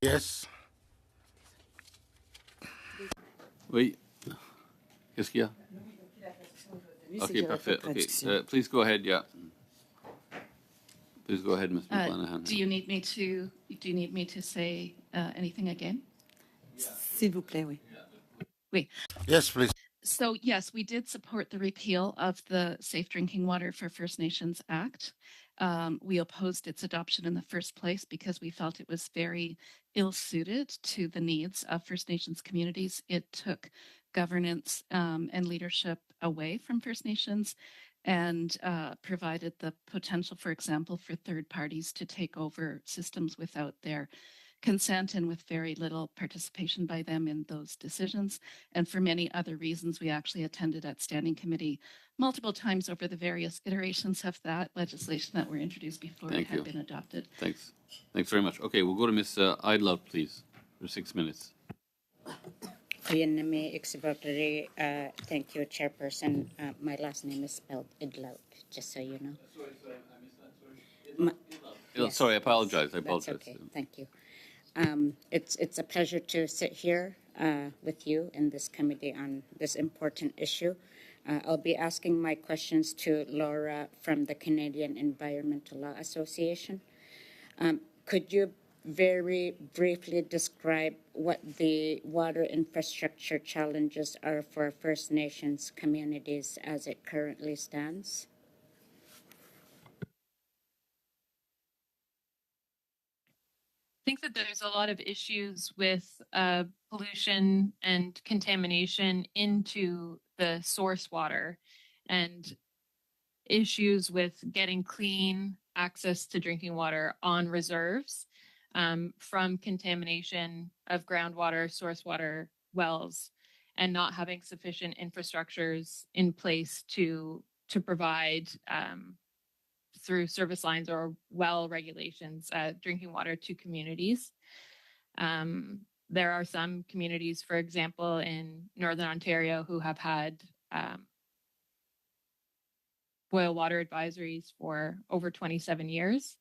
Yes. oui. Qu'est-ce qu'il y a? Lui, c'est Okay, qu'il y avait pas parfait. de traduction. Okay, please go ahead, yeah. Please go ahead, Ms. Uh, McClanahan. do you need me to say anything again? S'il vous plaît, oui. Oui. Yes, please. So yes, we did support the repeal of the Safe Drinking Water for First Nations Act. We opposed its adoption in the first place because we felt it was very ill-suited to the needs of First Nations communities. It took governance and leadership away from First Nations and provided the potential, for example, for third parties to take over systems without their consent and with very little participation by them in those decisions. And for many other reasons, we actually attended at standing committee multiple times over the various iterations of that legislation that were introduced before Thank it had you. been adopted. Thanks. Thanks very much. Okay, we'll go to Ms. Idlove, please, for 6 minutes. Thank you, Chairperson. My last name is spelled Idlout, just so you know. Yes, Sorry, I apologize. I that's apologize. okay. Thank you. It's a pleasure to sit here with you in this committee on this important issue. I'll be asking my questions to Laura from the Canadian Environmental Law Association. Could you very briefly describe what the water infrastructure challenges are for First Nations communities as it currently stands? I think that there's a lot of issues with pollution and contamination into the source water and issues with getting clean access to drinking water on reserves from contamination of groundwater, source water wells, and not having sufficient infrastructures in place to provide through service lines or well regulations drinking water to communities. There are some communities, for example, in Northern Ontario who have had boil water advisories for over 27 years.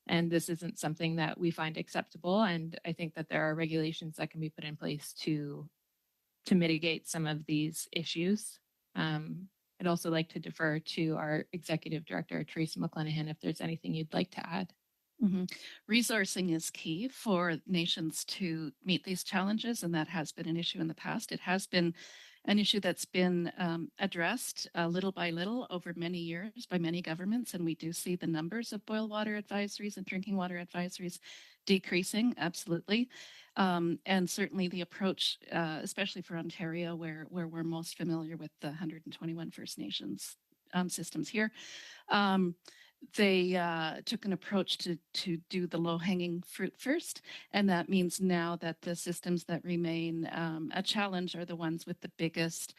And this isn't something that we find acceptable. And I think that there are regulations that can be put in place to mitigate some of these issues. I'd also like to defer to our Executive Director, Teresa McClenahan, if there's anything you'd like to add. Mm-hmm. Resourcing is key for nations to meet these challenges, and that has been an issue in the past. It has been an issue that's been addressed little by little over many years by many governments, and we do see the numbers of boil water advisories and drinking water advisories decreasing, absolutely. And certainly the approach, especially for Ontario, where we're most familiar with the 121 First Nations systems here, they took an approach to do the low-hanging fruit first, and that means now that the systems that remain a challenge are the ones with the biggest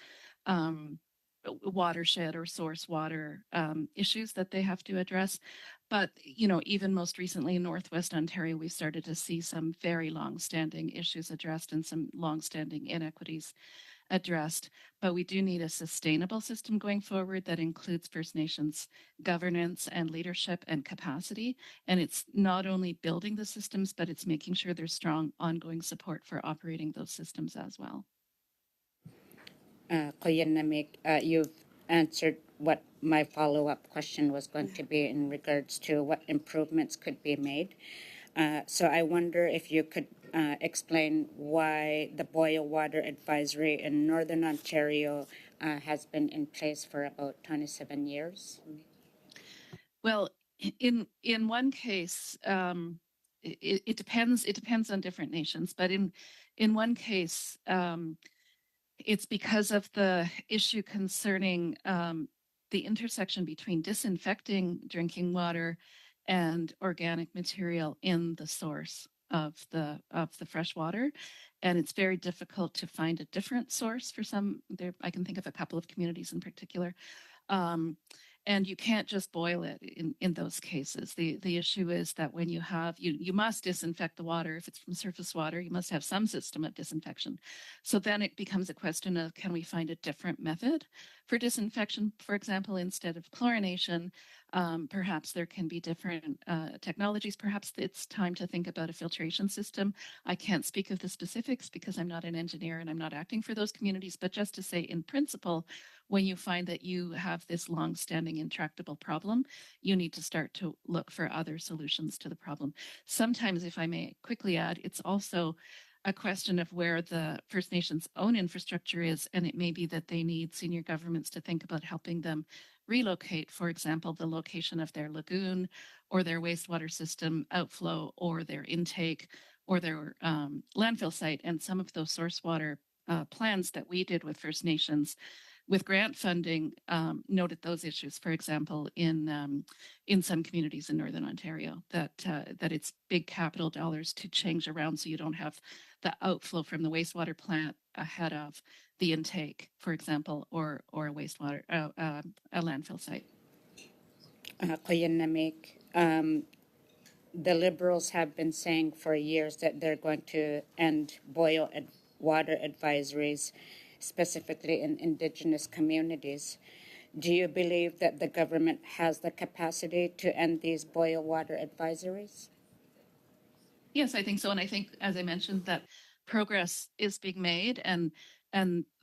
watershed or source water issues that they have to address. But, you know, even most recently in Northwest Ontario, we started to see some very long-standing issues addressed and some long-standing inequities addressed. But we do need a sustainable system going forward that includes First Nations governance and leadership and capacity. And it's not only building the systems, but it's making sure there's strong ongoing support for operating those systems as well. You've answered what my follow-up question was going to be in regards to what improvements could be made. So I wonder if you could explain why the boil water advisory in Northern Ontario has been in place for about 27 years. Well, in one case, it depends. It depends on different nations, but in one case, it's because of the issue concerning the intersection between disinfecting drinking water and organic material in the source of the fresh water, and it's very difficult to find a different source for some. There, I can think of a couple of communities in particular. And you can't just boil it in those cases. The issue is that when you have, you must disinfect the water. If it's from surface water, you must have some system of disinfection. So then it becomes a question of, can we find a different method For disinfection, for example, instead of chlorination, perhaps there can be different technologies. Perhaps it's time to think about a filtration system. I can't speak of the specifics because I'm not an engineer and I'm not acting for those communities, but just to say in principle, when you find that you have this long-standing intractable problem, you need to start to look for other solutions to the problem. Sometimes, if I may quickly add, it's also a question of where the First Nations' own infrastructure is, and it may be that they need senior governments to think about helping them relocate, for example, the location of their lagoon or their wastewater system outflow or their intake or their landfill site. And some of those source water plans that we did with First Nations with grant funding noted those issues. For example, in some communities in Northern Ontario, that it's big capital dollars to change around so you don't have the outflow from the wastewater plant ahead of the intake, for example, or a wastewater a landfill site. The Liberals have been saying for years that they're going to end boil water advisories, specifically in Indigenous communities. Do you believe that the government has the capacity to end these boil water advisories? Yes, I think so. And I think, as I mentioned, that progress is being made. And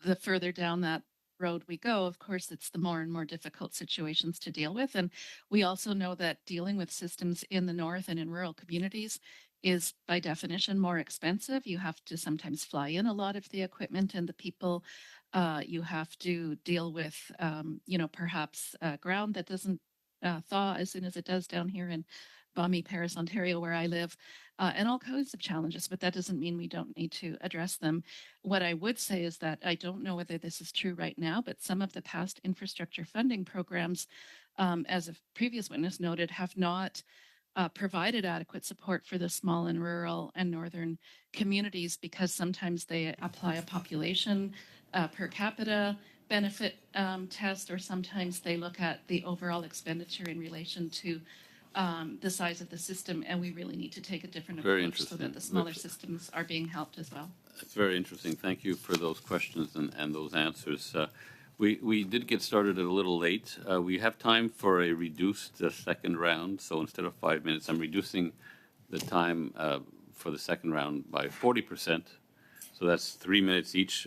the further down that road we go, of course, it's the more and more difficult situations to deal with. And we also know that dealing with systems in the north and in rural communities is by definition more expensive. You have to sometimes fly in a lot of the equipment and the people. You have to deal with, perhaps ground that doesn't thaw as soon as it does down here in balmy Paris, Ontario, where I live, and all kinds of challenges, but that doesn't mean we don't need to address them. What I would say is that I don't know whether this is true right now, but some of the past infrastructure funding programs, as a previous witness noted, have not provided adequate support for the small and rural and northern communities because sometimes they apply a population per capita benefit test, or sometimes they look at the overall expenditure in relation to the size of the system, and we really need to take a different approach so that the smaller systems are being helped as well. It's very interesting. Thank you for those questions and those answers. We did get started a little late. We have time for a reduced second round, so instead of 5 minutes, I'm reducing the time for the second round by 40%. So that's 3 minutes each.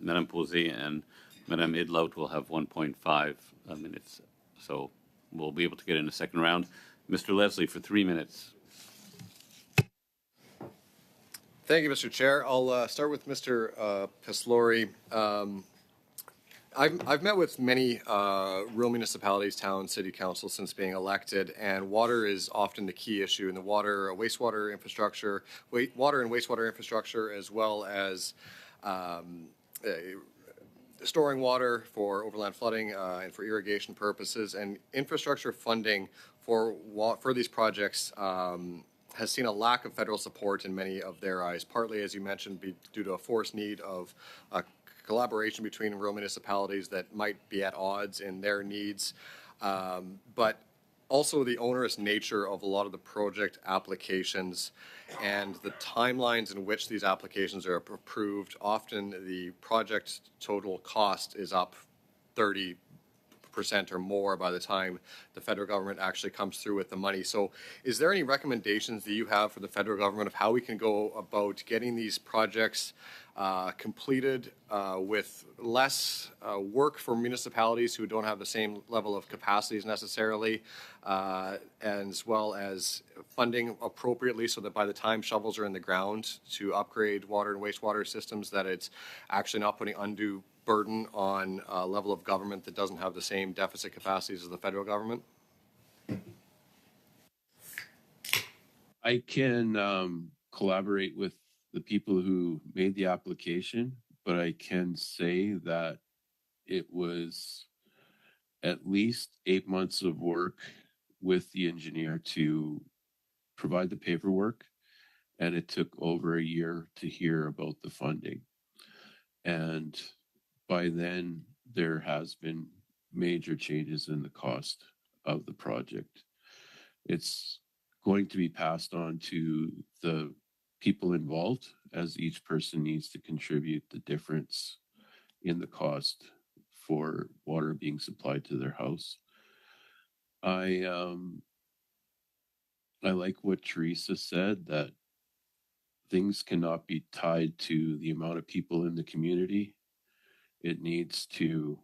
Madame Posé and Madame Idlaut will have 1.5 minutes. So we'll be able to get in the second round. Mr. Leslie, for 3 minutes. Thank you, Mr. Chair. I'll start with Mr. Pislori. I've met with many rural municipalities, towns, city councils since being elected, and water is often the key issue in the water and wastewater infrastructure, as well as storing water for overland flooding and for irrigation purposes. And infrastructure funding for these projects has seen a lack of federal support in many of their eyes, partly, as you mentioned, due to a forced need of collaboration between rural municipalities that might be at odds in their needs, but also the onerous nature of a lot of the project applications and the timelines in which these applications are approved. Often the project total cost is up 30% or more by the time the federal government actually comes through with the money. So is there any recommendations that you have for the federal government of how we can go about getting these projects completed with less work for municipalities who don't have the same level of capacities necessarily, as well as funding appropriately so that by the time shovels are in the ground to upgrade water and wastewater systems, that it's actually not putting undue burden on a level of government that doesn't have the same deficit capacities as the federal government? I can collaborate with the people who made the application, but I can say that it was at least 8 months of work with the engineer to provide the paperwork, and it took over a year to hear about the funding. And by then, there has been major changes in the cost of the project. It's going to be passed on to the people involved, as each person needs to contribute the difference in the cost for water being supplied to their house. I like what Teresa said, that things cannot be tied to the amount of people in the community. It needs to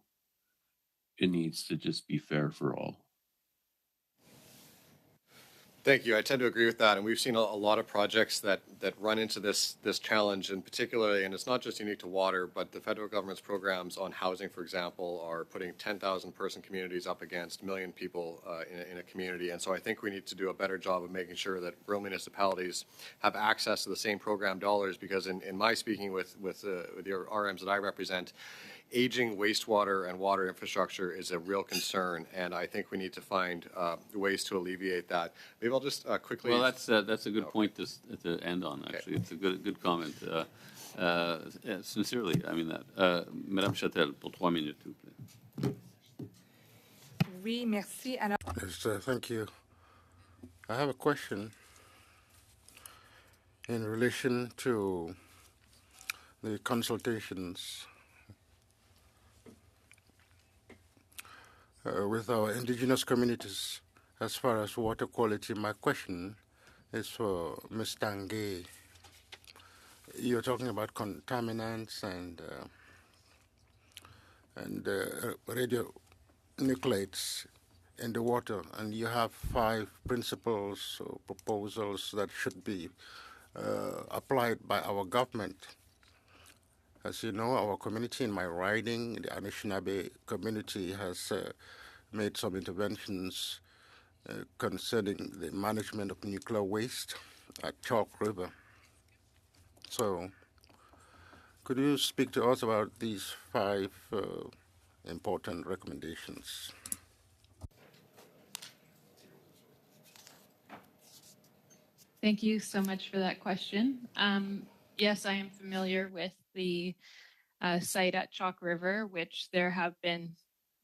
just be fair for all. Thank you. I tend to agree with that, and we've seen a lot of projects that run into this challenge, and particularly, and it's not just unique to water, but the federal government's programs on housing, for example, are putting 10,000 person communities up against 1 million people in a community, and so I think we need to do a better job of making sure that rural municipalities have access to the same program dollars, because in my speaking with the RMs that I represent, aging wastewater and water infrastructure is a real concern, and I think we need to find ways to alleviate that. Maybe I'll just quickly. Well, that's a good point to end on. Actually, it's a good comment. Sincerely, I mean that. Madame Châtel, pour 3 minutes, s'il vous plaît. Oui, merci. Alors, Yes, thank you. I have a question in relation to the consultations with our indigenous communities as far as water quality. My question is for Ms. Tanguay. You're talking about contaminants and radionuclides in the water, and you have 5 principles or proposals that should be applied by our government. As you know, our community in my riding, the Anishinaabe community, has made some interventions concerning the management of nuclear waste at Chalk River. So, could you speak to us about these 5 important recommendations? Thank you so much for that question. Yes, I am familiar with the site at Chalk River, which there have been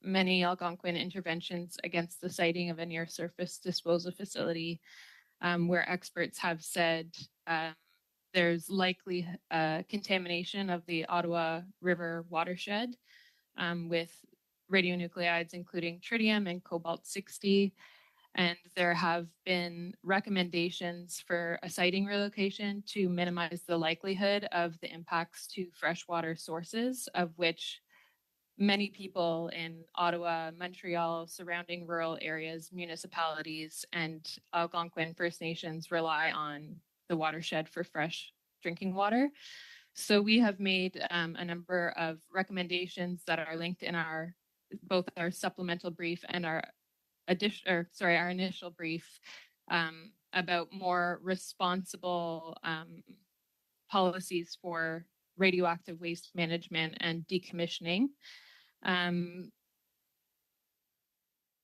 many Algonquin interventions against the siting of a near-surface disposal facility, where experts have said there's likely contamination of the Ottawa River watershed with radionuclides, including tritium and cobalt-60. And there have been recommendations for a siting relocation to minimize the likelihood of the impacts to freshwater sources, of which many people in Ottawa, Montreal, surrounding rural areas, municipalities, and Algonquin First Nations rely on the watershed for fresh drinking water. So we have made a number of recommendations that are linked in both our supplemental brief and our initial brief about more responsible policies for radioactive waste management and decommissioning.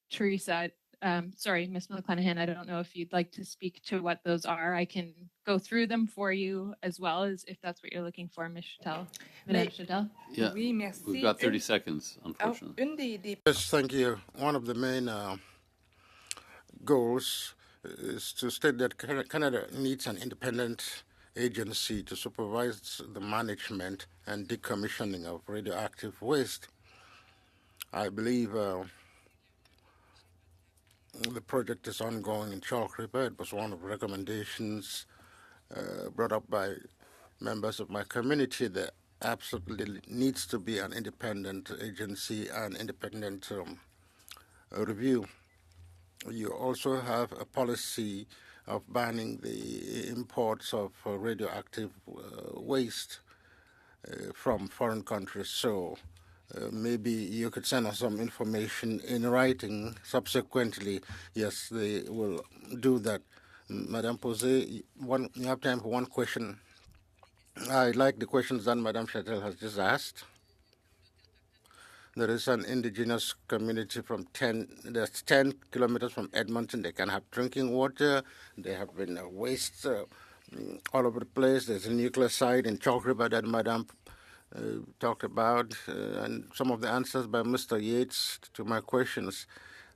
Teresa, Ms. McClenahan, I don't know if you'd like to speak to what those are. I can go through them for you as well, as if that's what you're looking for, Ms. Châtel. Madame Châtel? Yeah, oui, merci. we've got 30 seconds, unfortunately. Une des Yes, thank you. One of the main goals is to state that Canada needs an independent agency to supervise the management and decommissioning of radioactive waste. I believe the project is ongoing in Chalk River. It was one of the recommendations brought up by members of my community that absolutely needs to be an independent agency and independent review. You also have a policy of banning the imports of radioactive waste from foreign countries. So maybe you could send us some information in writing subsequently. Yes, they will do that. Madame Posé, you have time for one question. I like the questions that Madame Châtel has just asked. There is an indigenous community that's 10 kilometers from Edmonton. They can have drinking water. They have been waste all over the place. There's a nuclear site in Chalk River that Madame talked about, and some of the answers by Mr. Yates to my questions.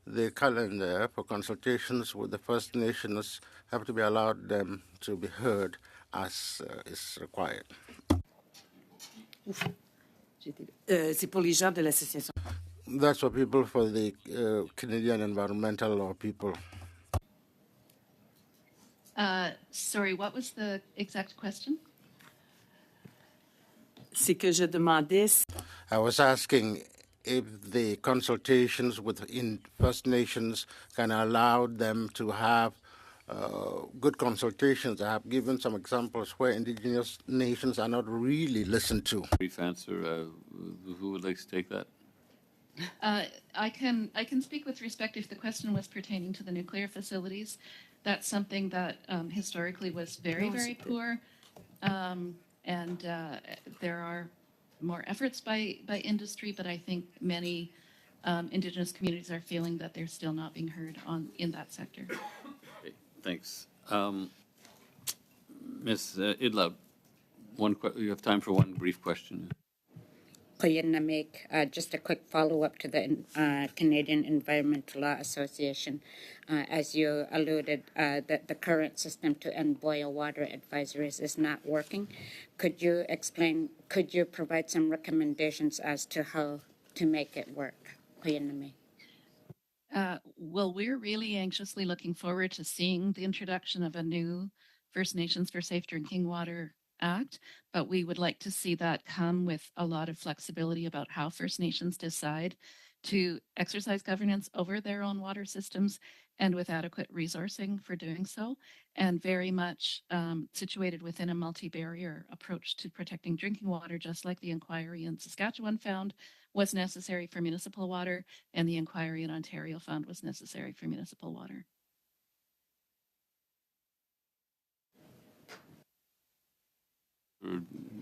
The calendar for consultations with the First Nations have to be allowed them to be heard as is required. C'est pour les gens de l'association. That's for people for the Canadian Environmental Law people. Sorry, what was the exact question? C'est que je demandais I was asking if the consultations with First Nations can allow them to have good consultations. I have given some examples where Indigenous nations are not really listened to. Brief answer. Who would like to take that? I can speak with respect if the question was pertaining to the nuclear facilities. That's something that historically was very poor, and there are more efforts by industry, but I think many Indigenous communities are feeling that they're still not being heard in that sector. Okay, thanks. Ms. Idlab, you have time for one brief question. Just a quick follow-up to the Canadian Environmental Law Association. As you alluded, that the current system to end boil water advisories is not working. Could you provide some recommendations as to how to make it work? Well, we're really anxiously looking forward to seeing the introduction of a new First Nations for Safe Drinking Water Act, but we would like to see that come with a lot of flexibility about how First Nations decide to exercise governance over their own water systems and with adequate resourcing for doing so, and very much situated within a multi-barrier approach to protecting drinking water, just like the inquiry in Saskatchewan found was necessary for municipal water, and the inquiry in Ontario found was necessary for municipal water.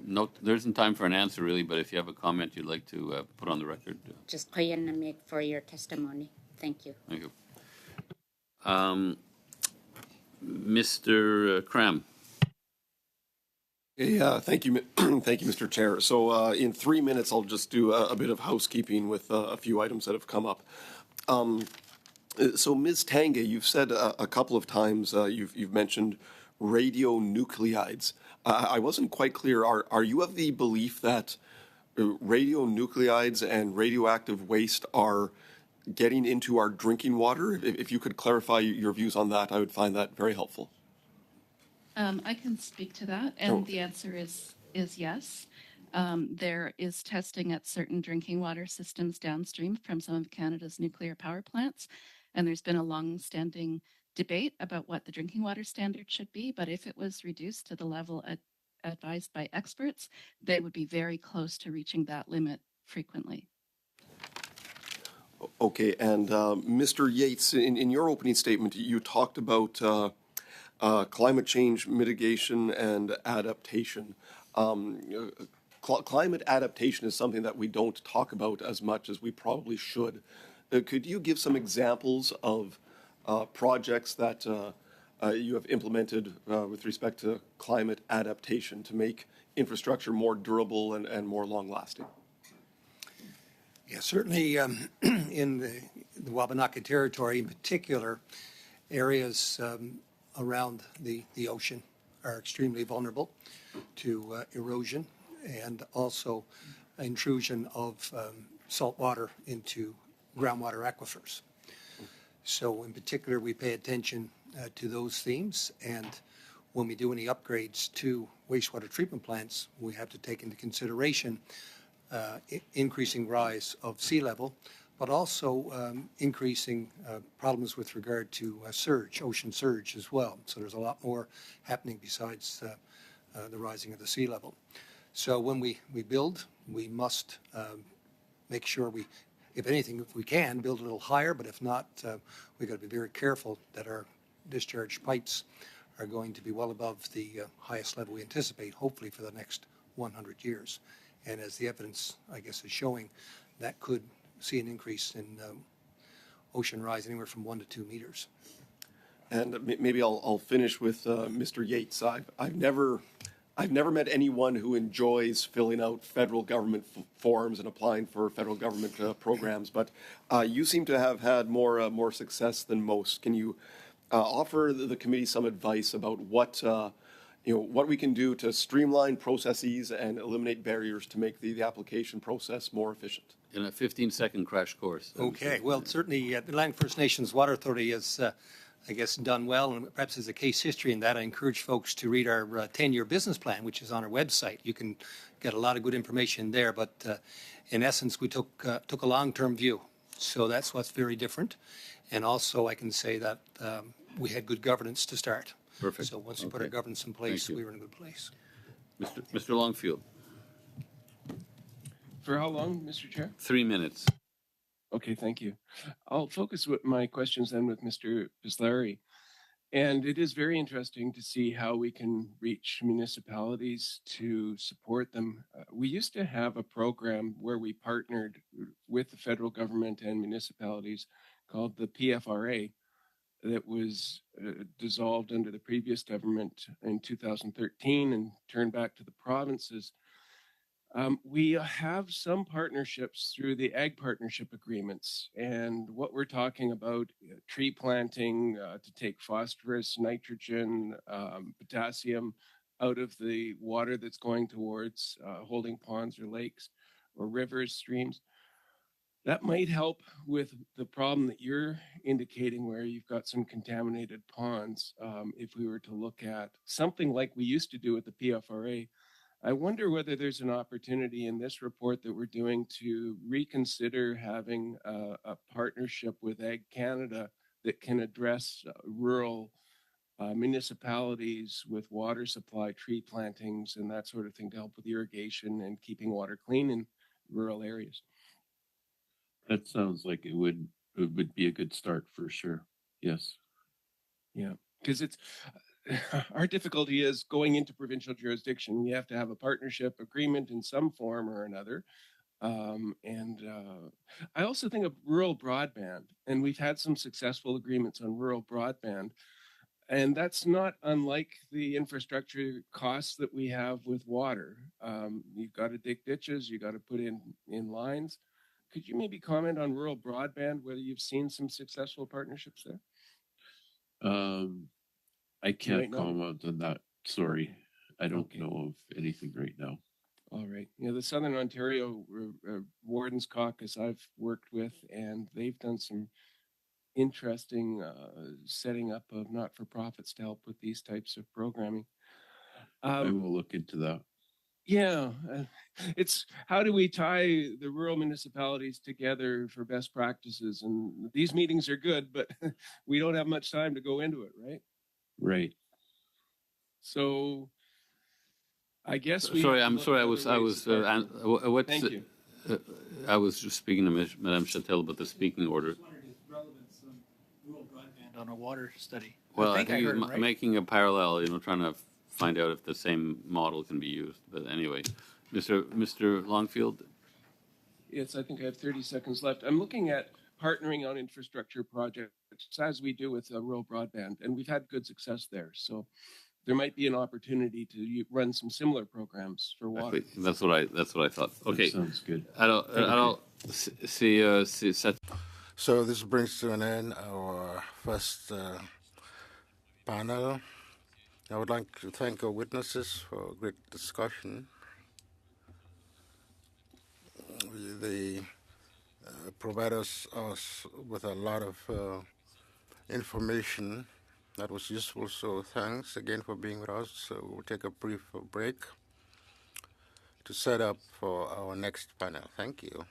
No, there isn't time for an answer really, but if you have a comment you'd like to put on the record. Just for your testimony. Thank you. Thank you. Mr. Cram. Yeah, thank you, thank you, Mr. Chair. So in 3 minutes, I'll just do a bit of housekeeping with a few items that have come up. So Ms. Tange, you've said a couple of times, you've mentioned radionuclides. I wasn't quite clear. Are you of the belief that radionuclides and radioactive waste are getting into our drinking water? If you could clarify your views on that, I would find that very helpful. I can speak to that, and the answer is yes. There is testing at certain drinking water systems downstream from some of Canada's nuclear power plants, and there's been a long-standing debate about what the drinking water standard should be, but if it was reduced to the level advised by experts, they would be very close to reaching that limit frequently. Okay, and Mr. Yates, in your opening statement, you talked about climate change mitigation and adaptation. Climate adaptation is something that we don't talk about as much as we probably should. Could you give some examples of projects that you have implemented with respect to climate adaptation to make infrastructure more durable and more long-lasting? Yeah, certainly in the Wabanaki Territory in particular, areas around the ocean are extremely vulnerable to erosion and also intrusion of salt water into groundwater aquifers. So in particular, we pay attention to those themes, and when we do any upgrades to wastewater treatment plants, we have to take into consideration increasing rise of sea level, but also increasing problems with regard to surge, ocean surge as well. So there's a lot more happening besides the rising of the sea level. So when we build, we must make sure we, if anything, if we can, build a little higher, but if not, we've got to be very careful that our discharge pipes are going to be well above the highest level we anticipate, hopefully for the next 100 years. And as the evidence, I guess, is showing, that could see an increase in ocean rise anywhere from 1 to 2 meters. And maybe I'll finish with Mr. Yates. I've never met anyone who enjoys filling out federal government forms and applying for federal government programs, but you seem to have had more success than most. Can you offer the committee some advice about what what we can do to streamline processes and eliminate barriers to make the application process more efficient. In a 15-second crash course. Okay, well, certainly the Atlantic First Nations Water Authority has, I guess, done well, and perhaps there's a case history in that. I encourage folks to read our 10-year business plan, which is on our website. You can get a lot of good information there, but in essence, we took a long-term view. So that's what's very different. And also, I can say that we had good governance to start. Perfect. So once we put our governance in place, we were in a good place. Mr. Longfield, For how long, Mr. Chair? 3 minutes. Okay, thank you. I'll focus with my questions then with Mr. Bislari. And it is very interesting to see how we can reach municipalities to support them. We used to have a program where we partnered with the federal government and municipalities called the PFRA that was dissolved under the previous government in 2013 and turned back to the provinces. We have some partnerships through the ag partnership agreements, and what we're talking about, tree planting to take phosphorus, nitrogen, potassium out of the water that's going towards holding ponds or lakes or rivers, streams. That might help with the problem that you're indicating where you've got some contaminated ponds. If we were to look at something like we used to do with the PFRA, I wonder whether there's an opportunity in this report that we're doing to reconsider having a partnership with Ag Canada that can address rural municipalities with water supply, tree plantings, and that sort of thing to help with irrigation and keeping water clean in rural areas. That sounds like it would be a good start for sure. Yes. Yeah, because it's our difficulty is going into provincial jurisdiction. We have to have a partnership agreement in some form or another. I also think of rural broadband, and we've had some successful agreements on rural broadband. And that's not unlike the infrastructure costs that we have with water. You've got to dig ditches, you got to put in lines. Could you maybe comment on rural broadband, whether you've seen some successful partnerships there? I can't comment on that. Sorry. I don't know of anything right now. All right. The Southern Ontario Wardens Caucus I've worked with, and they've done some interesting setting up of not-for-profits to help with these types of programming. I will look into that. Yeah, it's how do we tie the rural municipalities together for best practices? And these meetings are good, but we don't have much time to go into it, right? Right. So, I guess Sorry, I'm sorry. I was. What's Thank you. I was just speaking to Madame Châtel about the speaking order. Relevance of rural broadband on a water study. Well, I think he's making a parallel. Trying to find out if the same model can be used. But anyway, Mr. Longfield. Yes, I think I have 30 seconds left. I'm looking at partnering on infrastructure projects as we do with rural broadband, and we've had good success there. So there might be an opportunity to run some similar programs for water. Exactly. That's what I thought. Okay, that sounds good. I'll see. So this brings to an end our first panel. I would like to thank our witnesses for a great discussion. They provide us with a lot of information that was useful. So thanks again for being with us. So we'll take a brief break to set up for our next panel. Thank you.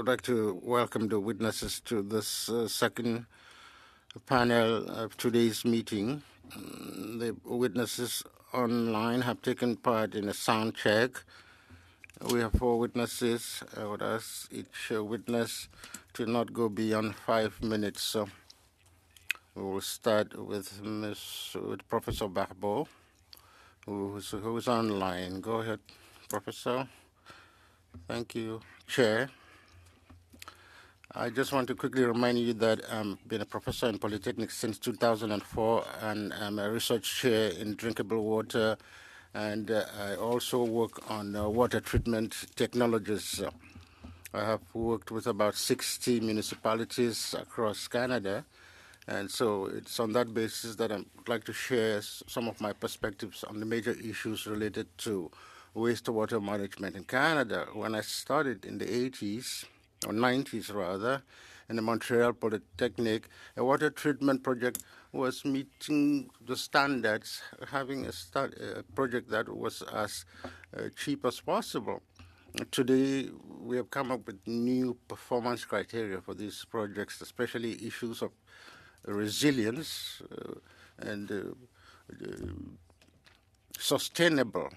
would like to welcome the witnesses to this second panel of today's meeting. The witnesses online have taken part in a sound check. We have 4 witnesses. I would ask each witness to not go beyond 5 minutes. So we will start with Professor Barbeau, who's online. Go ahead, Professor. Thank you, Chair. I just want to quickly remind you that I've been a professor in Polytechnic since 2004, and I'm a research chair in drinkable water, and I also work on water treatment technologies. I have worked with about 60 municipalities across Canada, and so it's on that basis that I'd like to share some of my perspectives on the major issues related to wastewater management in Canada. When I started in the 80s, or 90s rather, in the Montreal Polytechnic, a water treatment project was meeting the standards, having a project that was as cheap as possible. Today, we have come up with new performance criteria for these projects, especially issues of resilience and sustainable.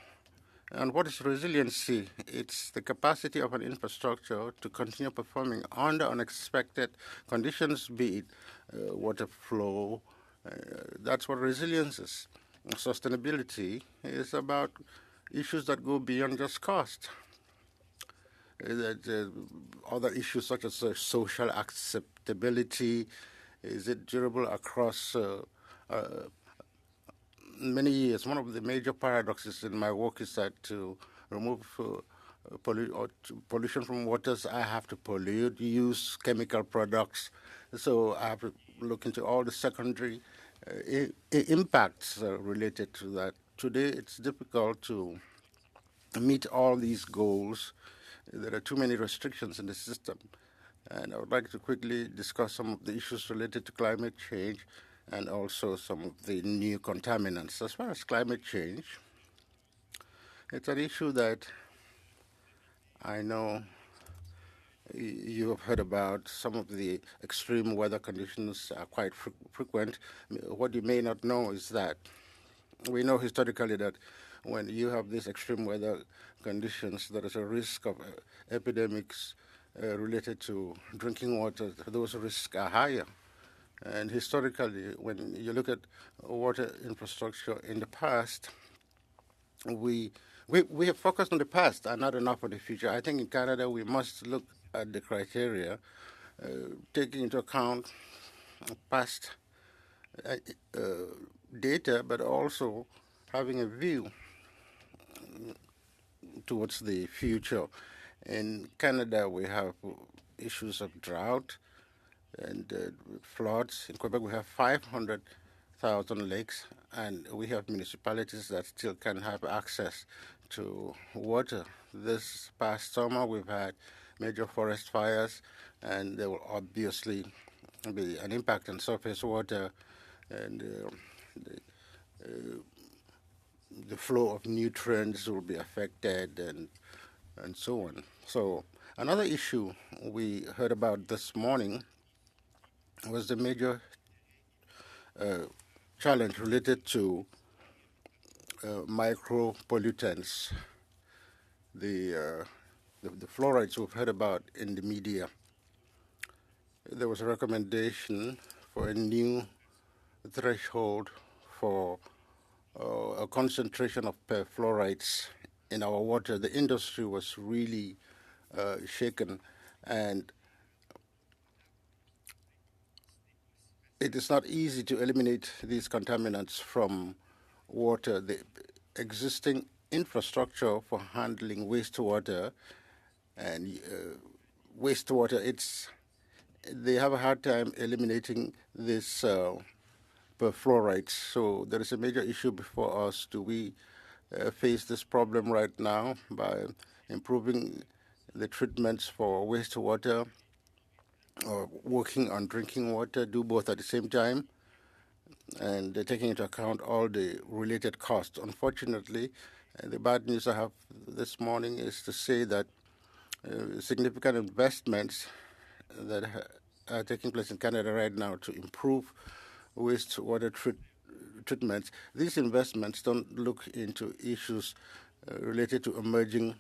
And what is resiliency? It's the capacity of an infrastructure to continue performing under unexpected conditions, be it water flow. That's what resilience is. Sustainability is about issues that go beyond just cost. Other issues such as social acceptability, is it durable across many years? One of the major paradoxes in my work is that to remove pollution from waters, I have to pollute, use chemical products. So I have to look into all the secondary impacts related to that. Today, it's difficult to meet all these goals. There are too many restrictions in the system. And I would like to quickly discuss some of the issues related to climate change and also some of the new contaminants. As far as climate change, it's an issue that I know you have heard about. Some of the extreme weather conditions are quite frequent. What you may not know is that we know historically that when you have these extreme weather conditions, there is a risk of epidemics related to drinking water. Those risks are higher. And historically, when you look at water infrastructure in the past, we have focused on the past and not enough on the future. I think in Canada we must look at the criteria, taking into account past data, but also having a view towards the future. In Canada, we have issues of drought and floods. In Quebec, we have 500,000 lakes, and we have municipalities that still can have access to water. This past summer, we've had major forest fires, and there will obviously be an impact on surface water and the flow of nutrients will be affected and so on. So another issue we heard about this morning was the major challenge related to micropollutants, the fluorides we've heard about in the media. There was a recommendation for a new threshold for a concentration of perfluorides in our water. The industry was really shaken, and it is not easy to eliminate these contaminants from water. The existing infrastructure for handling wastewater and they have a hard time eliminating this perfluorides. So there is a major issue before us. Do we face this problem right now by improving the treatments for wastewater or working on drinking water, do both at the same time, and taking into account all the related costs? Unfortunately, the bad news I have this morning is to say that significant investments that are taking place in Canada right now to improve wastewater treatments. These investments don't look into issues related to emerging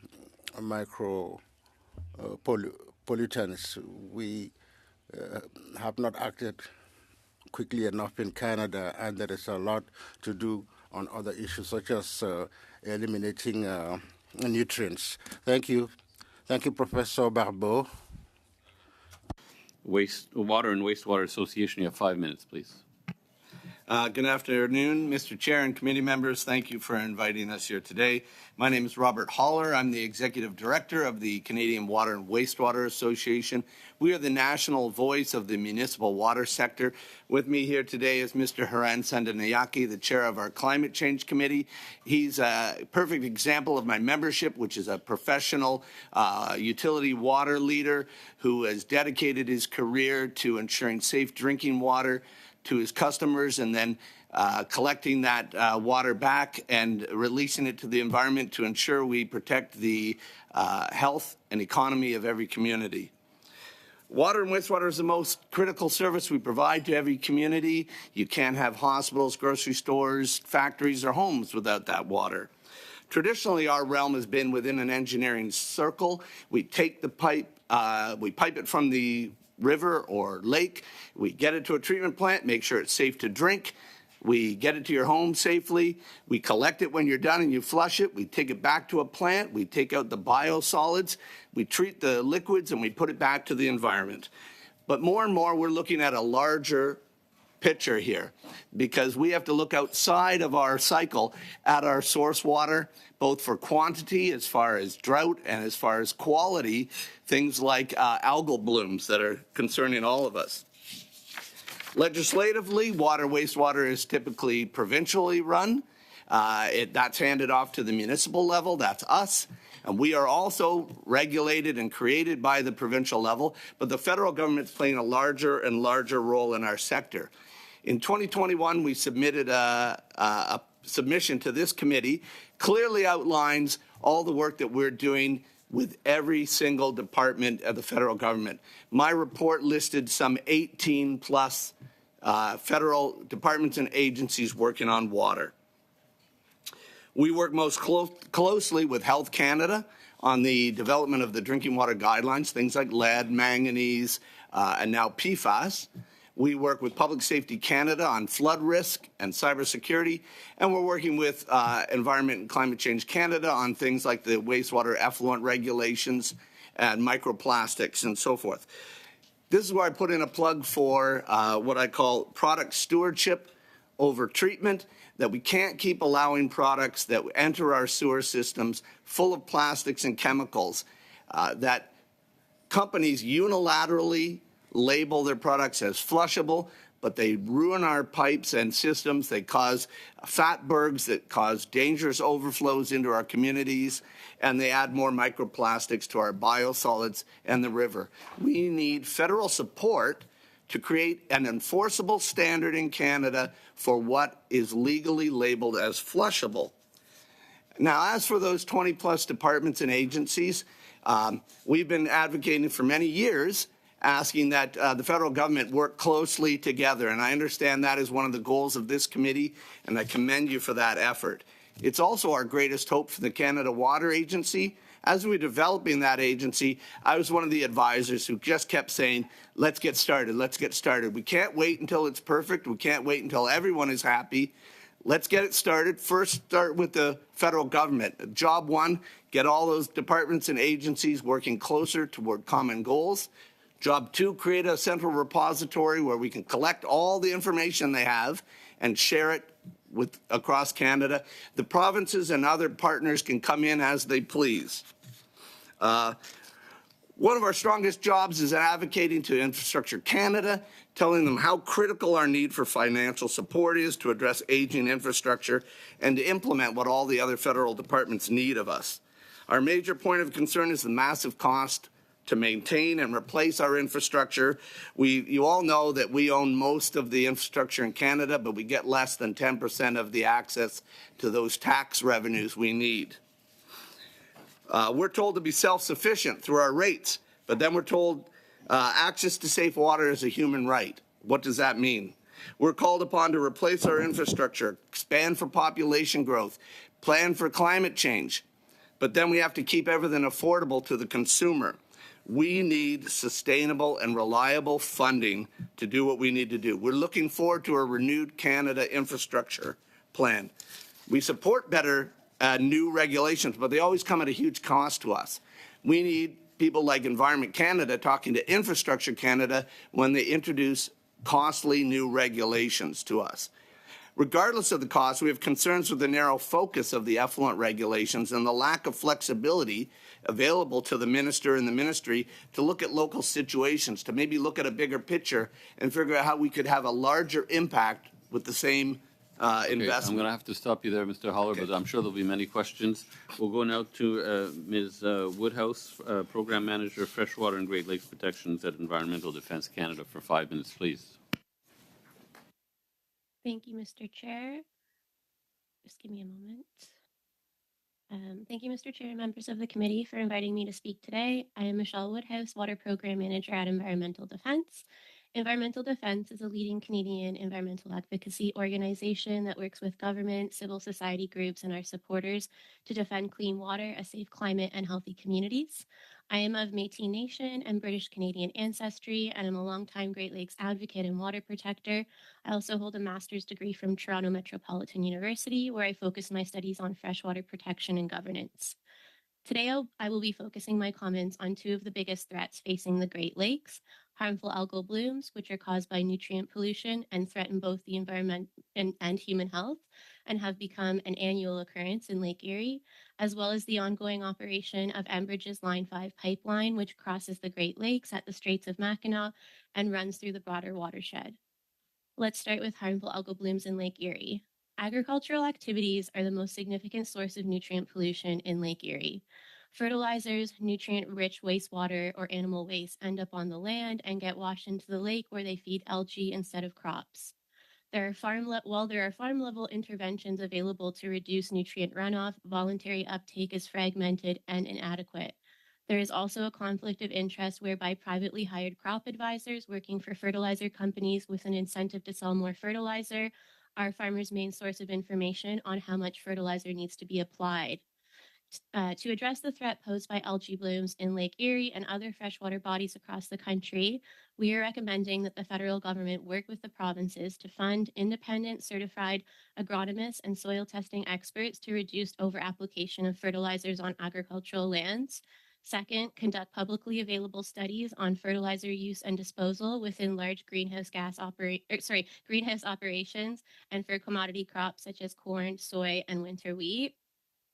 micro pollutants. We have not acted quickly enough in Canada, and there is a lot to do on other issues, such as eliminating nutrients. Thank you. Thank you, Professor Barbeau. Water and Wastewater Association, you have 5 minutes, please. Good afternoon, Mr. Chair and committee members. Thank you for inviting us here today. My name is Robert Holler. I'm the Executive Director of the Canadian Water and Wastewater Association. We are the national voice of the municipal water sector. With me here today is Mr. Haran Sandanayake, the chair of our Climate Change Committee. He's a perfect example of my membership, which is a professional utility water leader who has dedicated his career to ensuring safe drinking water to his customers and then collecting that water back and releasing it to the environment to ensure we protect the health and economy of every community. Water and wastewater is the most critical service we provide to every community. You can't have hospitals, grocery stores, factories, or homes without that water. Traditionally, our realm has been within an engineering circle. We take the pipe, we pipe it from the river or lake. We get it to a treatment plant, make sure it's safe to drink. We get it to your home safely. We collect it when you're done and you flush it. We take it back to a plant. We take out the biosolids. We treat the liquids and we put it back to the environment. But more and more, we're looking at a larger picture here because we have to look outside of our cycle at our source water, both for quantity as far as drought and as far as quality, things like algal blooms that are concerning all of us. Legislatively, water, wastewater is typically provincially run. That's handed off to the municipal level, that's us. And we are also regulated and created by the provincial level, but the federal government's playing a larger and larger role in our sector. In 2021, we submitted a submission to this committee, clearly outlines all the work that we're doing with every single department of the federal government. My report listed some 18 plus federal departments and agencies working on water. We work most closely with Health Canada on the development of the drinking water guidelines, things like lead, manganese, and now PFAS. We work with Public Safety Canada on flood risk and cybersecurity, and we're working with Environment and Climate Change Canada on things like the wastewater effluent regulations and microplastics and so forth. This is where I put in a plug for what I call product stewardship over treatment, that we can't keep allowing products that enter our sewer systems full of plastics and chemicals, that companies unilaterally label their products as flushable, but they ruin our pipes and systems. They cause fatbergs that cause dangerous overflows into our communities, and they add more microplastics to our biosolids and the river. We need federal support to create an enforceable standard in Canada for what is legally labeled as flushable. Now, as for those 20 plus departments and agencies, we've been advocating for many years asking that the federal government work closely together. And I understand that is one of the goals of this committee, and I commend you for that effort. It's also our greatest hope for the Canada Water Agency. As we were developing that agency, I was one of the advisors who just kept saying, let's get started, let's get started. We can't wait until it's perfect. We can't wait until everyone is happy. Let's get it started. First, start with the federal government. Job one, get all those departments and agencies working closer toward common goals. Job two, create a central repository where we can collect all the information they have and share it with across Canada. The provinces and other partners can come in as they please. One of our strongest jobs is advocating to Infrastructure Canada, telling them how critical our need for financial support is to address aging infrastructure and to implement what all the other federal departments need of us. Our major point of concern is the massive cost to maintain and replace our infrastructure. You all know that we own most of the infrastructure in Canada, but we get less than 10% of the access to those tax revenues we need. We're told to be self-sufficient through our rates, but then we're told access to safe water is a human right. What does that mean? We're called upon to replace our infrastructure, expand for population growth, plan for climate change, but then we have to keep everything affordable to the consumer. We need sustainable and reliable funding to do what we need to do. We're looking forward to a renewed Canada infrastructure plan. We support better new regulations, but they always come at a huge cost to us. We need people like Environment Canada talking to Infrastructure Canada when they introduce costly new regulations to us. Regardless of the cost, we have concerns with the narrow focus of the effluent regulations and the lack of flexibility available to the minister and the ministry to look at local situations, to maybe look at a bigger picture and figure out how we could have a larger impact with the same investment. I'm going to have to stop you there, Mr. Holler, but I'm sure there'll be many questions. We'll go now to Ms. Woodhouse, Program Manager, Freshwater and Great Lakes Protections at Environmental Defence Canada, for 5 minutes, please. Thank you, Mr. Chair. Just give me a moment. Thank you, Mr. Chair and members of the committee, for inviting me to speak today. I am Michelle Woodhouse, Water Program Manager at Environmental Defence. Environmental Defence is a leading Canadian environmental advocacy organization that works with government, civil society groups, and our supporters to defend clean water, a safe climate, and healthy communities. I am of Métis Nation and British Canadian ancestry, and I'm a longtime Great Lakes advocate and water protector. I also hold a master's degree from Toronto Metropolitan University, where I focus my studies on freshwater protection and governance. Today, I will be focusing my comments on two of the biggest threats facing the Great Lakes: harmful algal blooms, which are caused by nutrient pollution and threaten both the environment and human health, and have become an annual occurrence in Lake Erie, as well as the ongoing operation of Enbridge's Line 5 pipeline, which crosses the Great Lakes at the Straits of Mackinac and runs through the broader watershed. Let's start with harmful algal blooms in Lake Erie. Agricultural activities are the most significant source of nutrient pollution in Lake Erie. Fertilizers, nutrient-rich wastewater, or animal waste end up on the land and get washed into the lake, where they feed algae instead of crops. While there are farm-level interventions available to reduce nutrient runoff, voluntary uptake is fragmented and inadequate. There is also a conflict of interest whereby privately hired crop advisors working for fertilizer companies with an incentive to sell more fertilizer are farmers' main source of information on how much fertilizer needs to be applied. To address the threat posed by algae blooms in Lake Erie and other freshwater bodies across the country, we are recommending that the federal government work with the provinces to fund independent, certified agronomists and soil testing experts to reduce over-application of fertilizers on agricultural lands. Second, conduct publicly available studies on fertilizer use and disposal within large greenhouse operations and for commodity crops such as corn, soy, and winter wheat.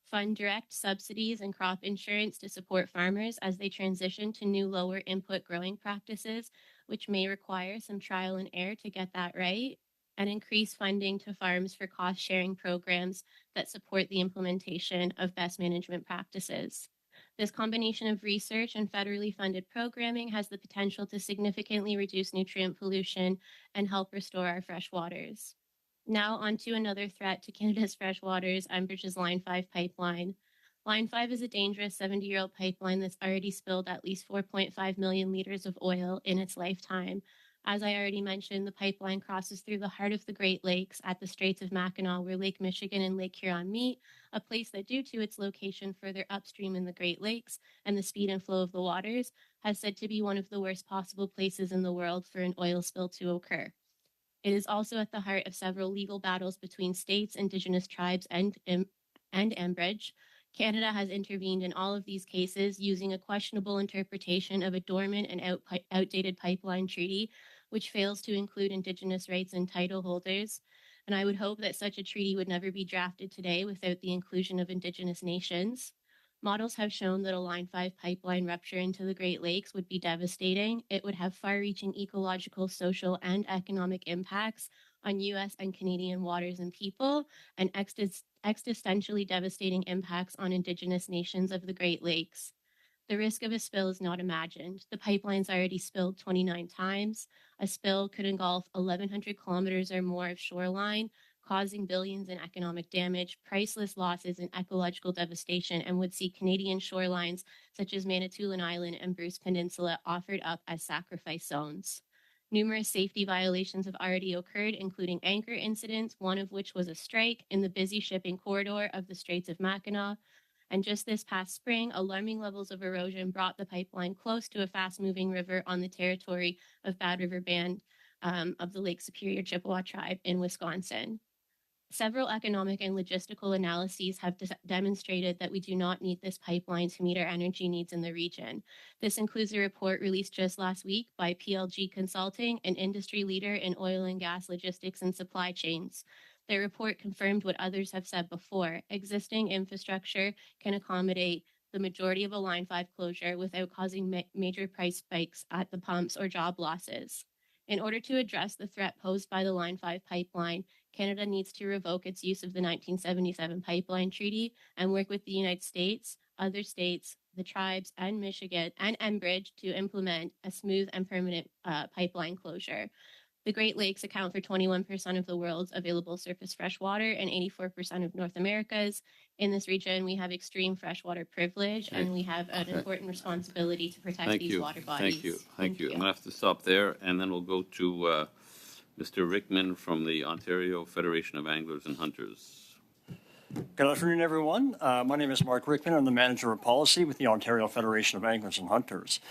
Fund direct subsidies and crop insurance to support farmers as they transition to new lower input growing practices, which may require some trial and error to get that right. And increase funding to farms for cost sharing programs that support the implementation of best management practices. This combination of research and federally funded programming has the potential to significantly reduce nutrient pollution and help restore our fresh waters. Now on to another threat to Canada's freshwaters, Enbridge's Line 5 pipeline. Line 5 is a dangerous 70-year-old pipeline that's already spilled at least 4.5 million liters of oil in its lifetime. As I already mentioned, the pipeline crosses through the heart of the Great Lakes at the Straits of Mackinac, where Lake Michigan and Lake Huron meet, a place that, due to its location further upstream in the Great Lakes and the speed and flow of the waters, has said to be one of the worst possible places in the world for an oil spill to occur. It is also at the heart of several legal battles between states, Indigenous tribes, and Enbridge. Canada has intervened in all of these cases using a questionable interpretation of a dormant and outdated pipeline treaty, which fails to include Indigenous rights and title holders. And I would hope that such a treaty would never be drafted today without the inclusion of Indigenous nations. Models have shown that a Line 5 pipeline rupture into the Great Lakes would be devastating. It would have far-reaching ecological, social, and economic impacts on U.S. and Canadian waters and people, and existentially devastating impacts on Indigenous nations of the Great Lakes. The risk of a spill is not imagined. The pipeline's already spilled 29 times. A spill could engulf 1,100 kilometers or more of shoreline, causing billions in economic damage, priceless losses, and ecological devastation, and would see Canadian shorelines such as Manitoulin Island and Bruce Peninsula offered up as sacrifice zones. Numerous safety violations have already occurred, including anchor incidents, one of which was a strike in the busy shipping corridor of the Straits of Mackinac. And just this past spring, alarming levels of erosion brought the pipeline close to a fast-moving river on the territory of Bad River Band of the Lake Superior Chippewa tribe in Wisconsin. Several economic and logistical analyses have demonstrated that we do not need this pipeline to meet our energy needs in the region. This includes a report released just last week by PLG Consulting, an industry leader in oil and gas logistics and supply chains. Their report confirmed what others have said before. Existing infrastructure can accommodate the majority of a Line 5 closure without causing major price spikes at the pumps or job losses. In order to address the threat posed by the Line 5 pipeline, Canada needs to revoke its use of the 1977 Pipeline Treaty and work with the United States, other states, the tribes, and Michigan and Enbridge to implement a smooth and permanent pipeline closure. The Great Lakes account for 21% of the world's available surface fresh water and 84% of North America's. In this region, we have extreme freshwater privilege, and we have an important responsibility to protect these water bodies. Thank you. I'm going to have to stop there, and then we'll go to Mr. Rickman from the Ontario Federation of Anglers and Hunters. Good afternoon, everyone. My name is Mark Rickman. I'm the Manager of Policy with the Ontario Federation of Anglers and Hunters.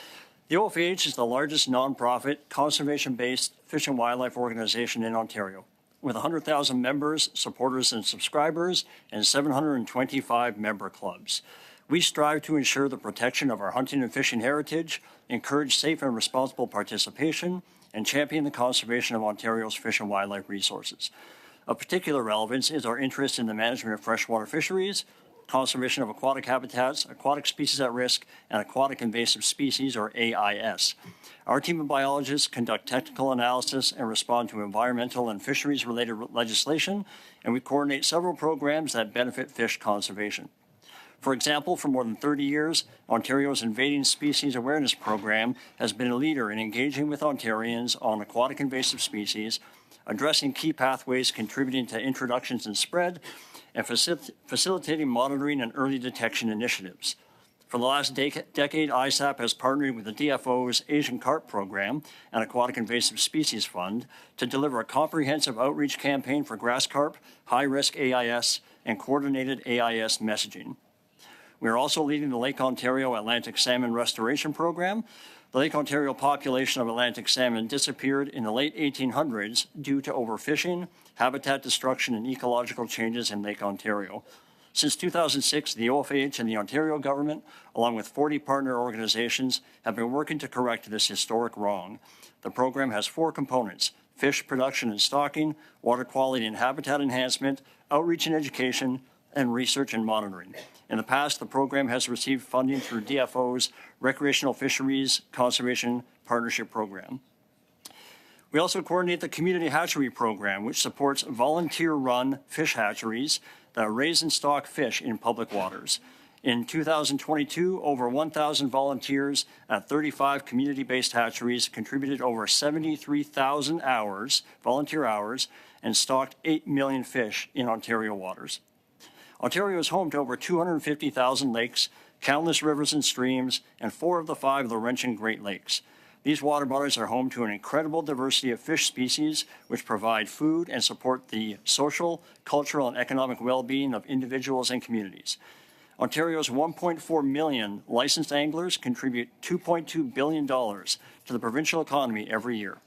The OFAH is the largest nonprofit, conservation-based fish and wildlife organization in Ontario, with 100,000 members, supporters, and subscribers, and 725 member clubs. We strive to ensure the protection of our hunting and fishing heritage, encourage safe and responsible participation, and champion the conservation of Ontario's fish and wildlife resources. Of particular relevance is our interest in the management of freshwater fisheries, conservation of aquatic habitats, aquatic species at risk, and aquatic invasive species, or AIS. Our team of biologists conduct technical analysis and respond to environmental and fisheries-related legislation, and we coordinate several programs that benefit fish conservation. For example, for more than 30 years, Ontario's Invading Species Awareness Program has been a leader in engaging with Ontarians on aquatic invasive species, addressing key pathways contributing to introductions and spread, and facilitating monitoring and early detection initiatives. For the last decade, ISAP has partnered with the DFO's Asian Carp Program and Aquatic Invasive Species Fund to deliver a comprehensive outreach campaign for grass carp, high-risk AIS, and coordinated AIS messaging. We are also leading the Lake Ontario Atlantic Salmon Restoration Program. The Lake Ontario population of Atlantic salmon disappeared in the late 1800s due to overfishing, habitat destruction, and ecological changes in Lake Ontario. Since 2006, the OFAH and the Ontario government, along with 40 partner organizations, have been working to correct this historic wrong. The program has 4 components: fish production and stocking, water quality and habitat enhancement, outreach and education, and research and monitoring. In the past, the program has received funding through DFO's Recreational Fisheries Conservation Partnership Program. We also coordinate the Community Hatchery Program, which supports volunteer-run fish hatcheries that raise and stock fish in public waters. In 2022, over 1,000 volunteers at 35 community-based hatcheries contributed over 73,000 volunteer hours, and stocked 8 million fish in Ontario waters. Ontario is home to over 250,000 lakes, countless rivers and streams, and 4 of the 5 Laurentian Great Lakes. These water bodies are home to an incredible diversity of fish species, which provide food and support the social, cultural, and economic well-being of individuals and communities. Ontario's 1.4 million licensed anglers contribute $2.2 billion to the provincial economy every year.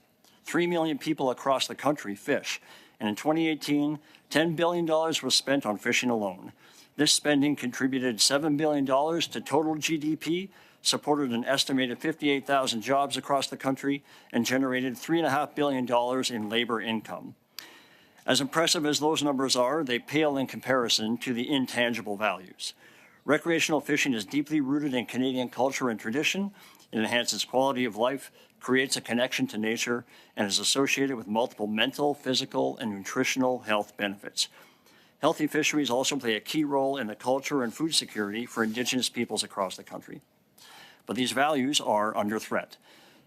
3 million people across the country fish, and in 2018, $10 billion was spent on fishing alone. This spending contributed $7 billion to total GDP, supported an estimated 58,000 jobs across the country, and generated $3.5 billion in labor income. As impressive as those numbers are, they pale in comparison to the intangible values. Recreational fishing is deeply rooted in Canadian culture and tradition. It enhances quality of life, creates a connection to nature, and is associated with multiple mental, physical, and nutritional health benefits. Healthy fisheries also play a key role in the culture and food security for Indigenous peoples across the country. But these values are under threat.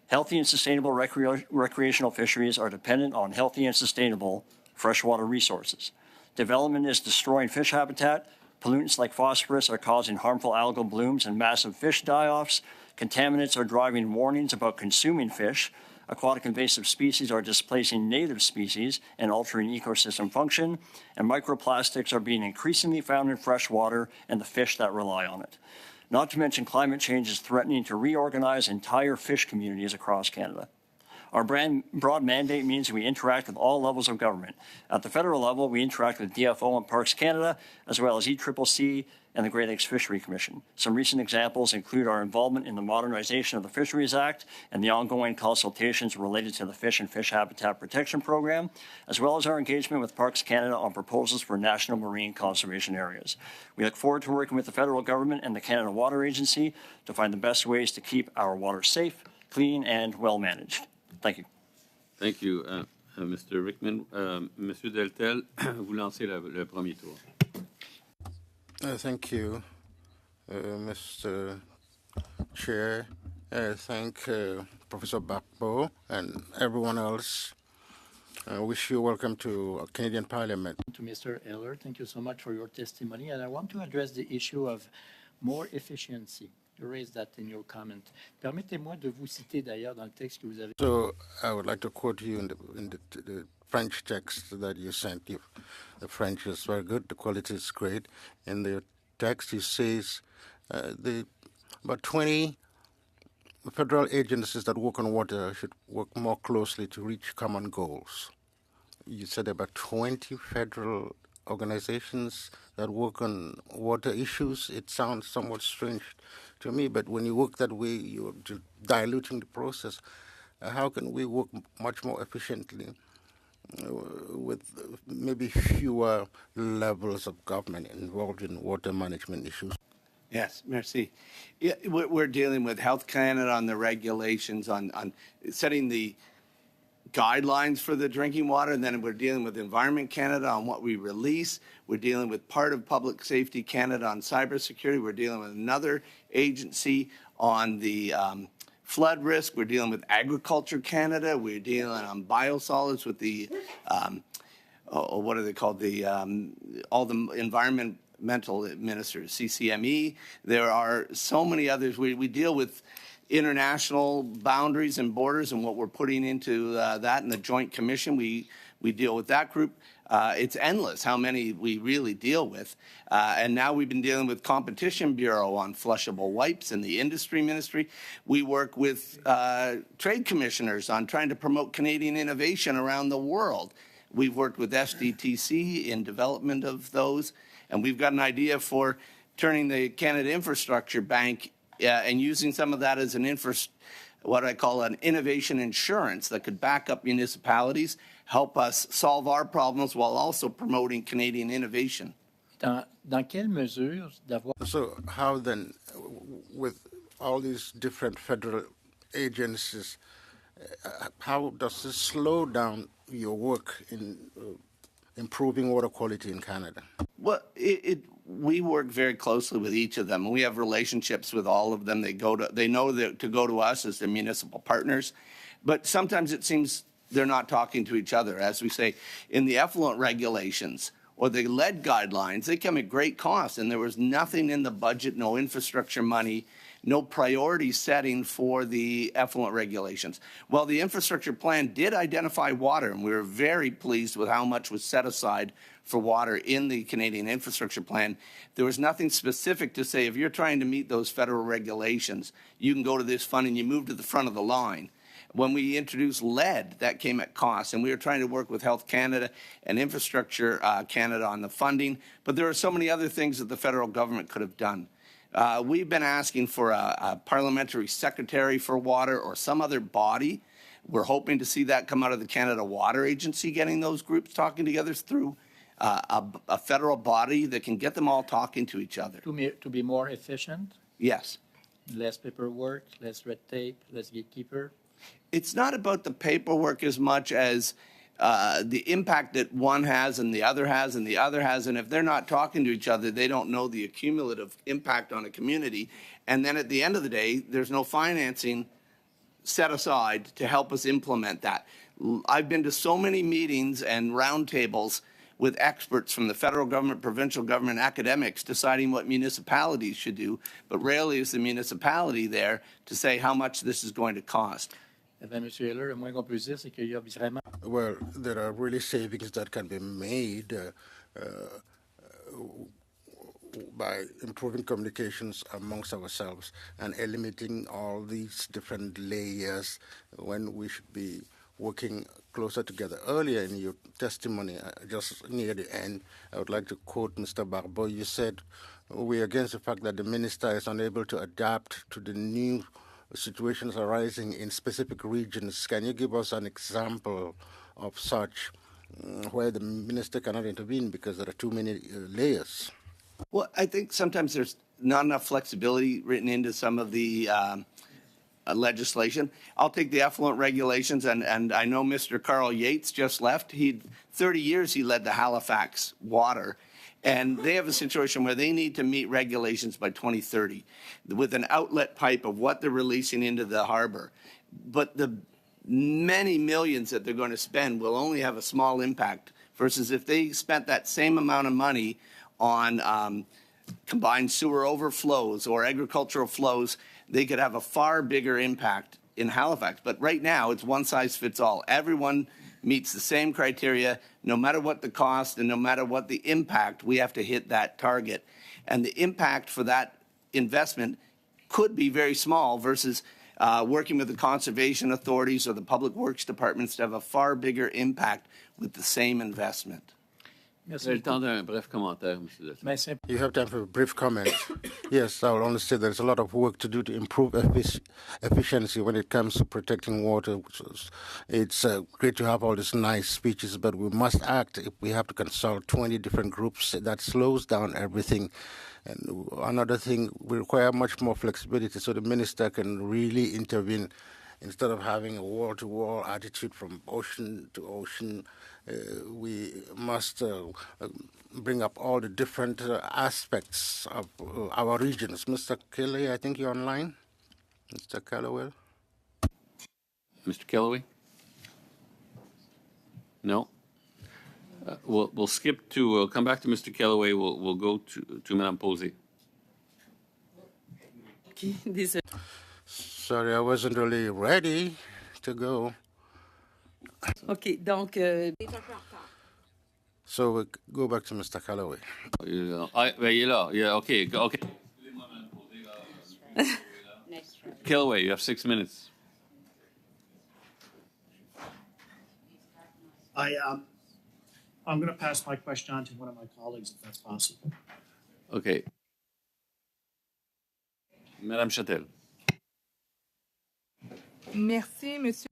Healthy and sustainable recreational fisheries are dependent on healthy and sustainable freshwater resources. Development is destroying fish habitat. Pollutants like phosphorus are causing harmful algal blooms and massive fish die-offs. Contaminants are driving warnings about consuming fish. Aquatic invasive species are displacing native species and altering ecosystem function. And microplastics are being increasingly found in fresh water and the fish that rely on it. Not to mention climate change is threatening to reorganize entire fish communities across Canada. Our broad mandate means we interact with all levels of government. At the federal level, we interact with DFO and Parks Canada, as well as ECCC and the Great Lakes Fishery Commission. Some recent examples include our involvement in the modernization of the Fisheries Act and the ongoing consultations related to the Fish and Fish Habitat Protection Program, as well as our engagement with Parks Canada on proposals for national marine conservation areas. We look forward to working with the federal government and the Canada Water Agency to find the best ways to keep our water safe, clean, and well managed. Thank you. Thank you, Mr. Rickman. Monsieur Deltel, vous lancez le premier tour. Thank you, Mr. Chair. Thank Professor Bakbo and everyone else. I wish you welcome to Canadian Parliament. To Mr. Eller, thank you so much for your testimony. And I want to address the issue of more efficiency. You raised that in your comment. Permettez-moi de vous citer d'ailleurs dans le texte que vous avez. So I would like to quote you in the French text that you sent. The French is very good. The quality is great. In the text, it says about 20 federal agencies that work on water should work more closely to reach common goals. You said about 20 federal organizations that work on water issues. It sounds somewhat strange to me, but when you work that way, you're diluting the process. How can we work much more efficiently with maybe fewer levels of government involved in water management issues? Yes, merci. Yeah, we're dealing with Health Canada on the regulations, on setting the guidelines for the drinking water, and then we're dealing with Environment Canada on what we release. We're dealing with part of Public Safety Canada on cybersecurity. We're dealing with another agency on the flood risk. We're dealing with Agriculture Canada. We're dealing on biosolids with the, what are they called? The all the environmental ministers, CCME. There are so many others. We deal with international boundaries and borders and what we're putting into that in the Joint Commission. We deal with that group. It's endless how many we really deal with. And now we've been dealing with Competition Bureau on flushable wipes and the Industry Ministry. We work with trade commissioners on trying to promote Canadian innovation around the world. We've worked with SDTC in development of those. And we've got an idea for turning the Canada Infrastructure Bank and using some of that as what I call an innovation insurance that could back up municipalities, help us solve our problems while also promoting Canadian innovation. Dans quelle mesure d'avoir... So how then, with all these different federal agencies, how does this slow down your work in improving water quality in Canada? Well, we work very closely with each of them, and we have relationships with all of them. They know that to go to us as their municipal partners, but sometimes it seems they're not talking to each other. As we say, in the effluent regulations or the lead guidelines, they come at great cost, and there was nothing in the budget, no infrastructure money, no priority setting for the effluent regulations. Well, the infrastructure plan did identify water, and we were very pleased with how much was set aside for water in the Canadian infrastructure plan. There was nothing specific to say, if you're trying to meet those federal regulations, you can go to this fund and you move to the front of the line. When we introduced lead, that came at cost, and we were trying to work with Health Canada and Infrastructure Canada on the funding, but there are so many other things that the federal government could have done. We've been asking for a parliamentary secretary for water or some other body. We're hoping to see that come out of the Canada Water Agency, getting those groups talking together through a federal body that can get them all talking to each other. To be more efficient? Yes. Less paperwork, less red tape, less gatekeeper? It's not about the paperwork as much as the impact that one has and the other has and the other has. And if they're not talking to each other, they don't know the accumulative impact on a community. And then at the end of the day, there's no financing set aside to help us implement that. I've been to so many meetings and roundtables with experts from the federal government, provincial government, academics deciding what municipalities should do, but rarely is the municipality there to say how much this is going to cost. Well, there are really savings that can be made by improving communications amongst ourselves and eliminating all these different layers when we should be working closer together. Earlier in your testimony, just near the end, I would like to quote Mr. Barbeau. You said, "We're against the fact that the minister is unable to adapt to the new situations arising in specific regions." Can you give us an example of such where the minister cannot intervene because there are too many layers? Well, I think sometimes there's not enough flexibility written into some of the legislation. I'll take the effluent regulations, and I know Mr. Carl Yates just left. 30 years he led the Halifax Water, and they have a situation where they need to meet regulations by 2030 with an outlet pipe of what they're releasing into the harbor. But the many millions that they're going to spend will only have a small impact versus if they spent that same amount of money on combined sewer overflows or agricultural flows, they could have a far bigger impact in Halifax. But right now, it's one size fits all. Everyone meets the same criteria, no matter what the cost and no matter what the impact, we have to hit that target. And the impact for that investment could be very small versus working with the conservation authorities or the public works departments to have a far bigger impact with the same investment. You have time for a brief comment. Yes, I will only say there's a lot of work to do to improve efficiency when it comes to protecting water. It's great to have all these nice speeches, but we must act. If we have to consult 20 different groups, that slows down everything. And another thing, we require much more flexibility so the minister can really intervene instead of having a wall-to-wall attitude from ocean to ocean. We must bring up all the different aspects of our regions. Mr. Kelly, I think you're online. Mr. Callowell. Mr. Kellaway? No? We'll skip to, we'll come back to Mr. Kellaway. We'll go to Madame Posey. Sorry, I wasn't really ready to go. OK, donc. So we go back to Mr. Calloway. Yeah, okay. Kellaway, you have 6 minutes. I'm going to pass my question on to one of my colleagues, if that's possible. Okay. Madame Châtel. Merci, Monsieur.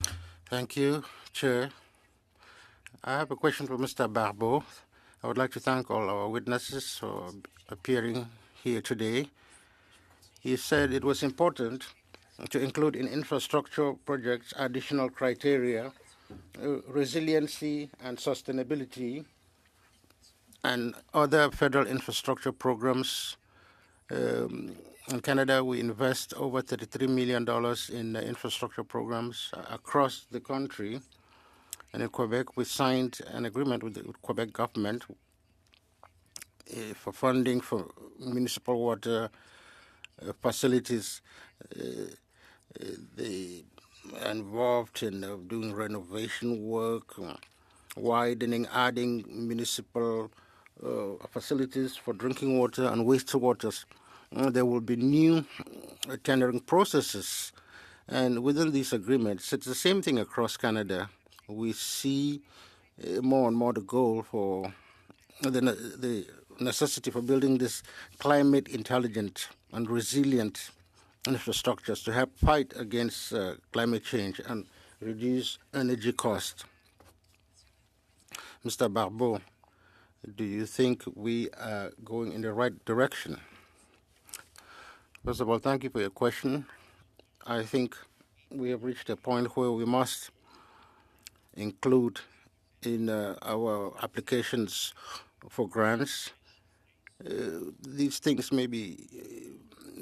Thank you, Chair. I have a question for Mr. Barbeau. I would like to thank all our witnesses for appearing here today. He said it was important to include in infrastructure projects additional criteria, resiliency and sustainability, and other federal infrastructure programs. In Canada, we invest over $33 million in infrastructure programs across the country. And in Quebec, we signed an agreement with the Quebec government for funding for municipal water facilities. They are involved in doing renovation work, widening, adding municipal facilities for drinking water and wastewater. There will be new tendering processes. And within these agreements, it's the same thing across Canada. We see more and more the goal for the necessity for building this climate intelligent and resilient infrastructures to help fight against climate change and reduce energy costs. Mr. Barbeau, do you think we are going in the right direction? First of all, thank you for your question. I think we have reached a point where we must include in our applications for grants these things may be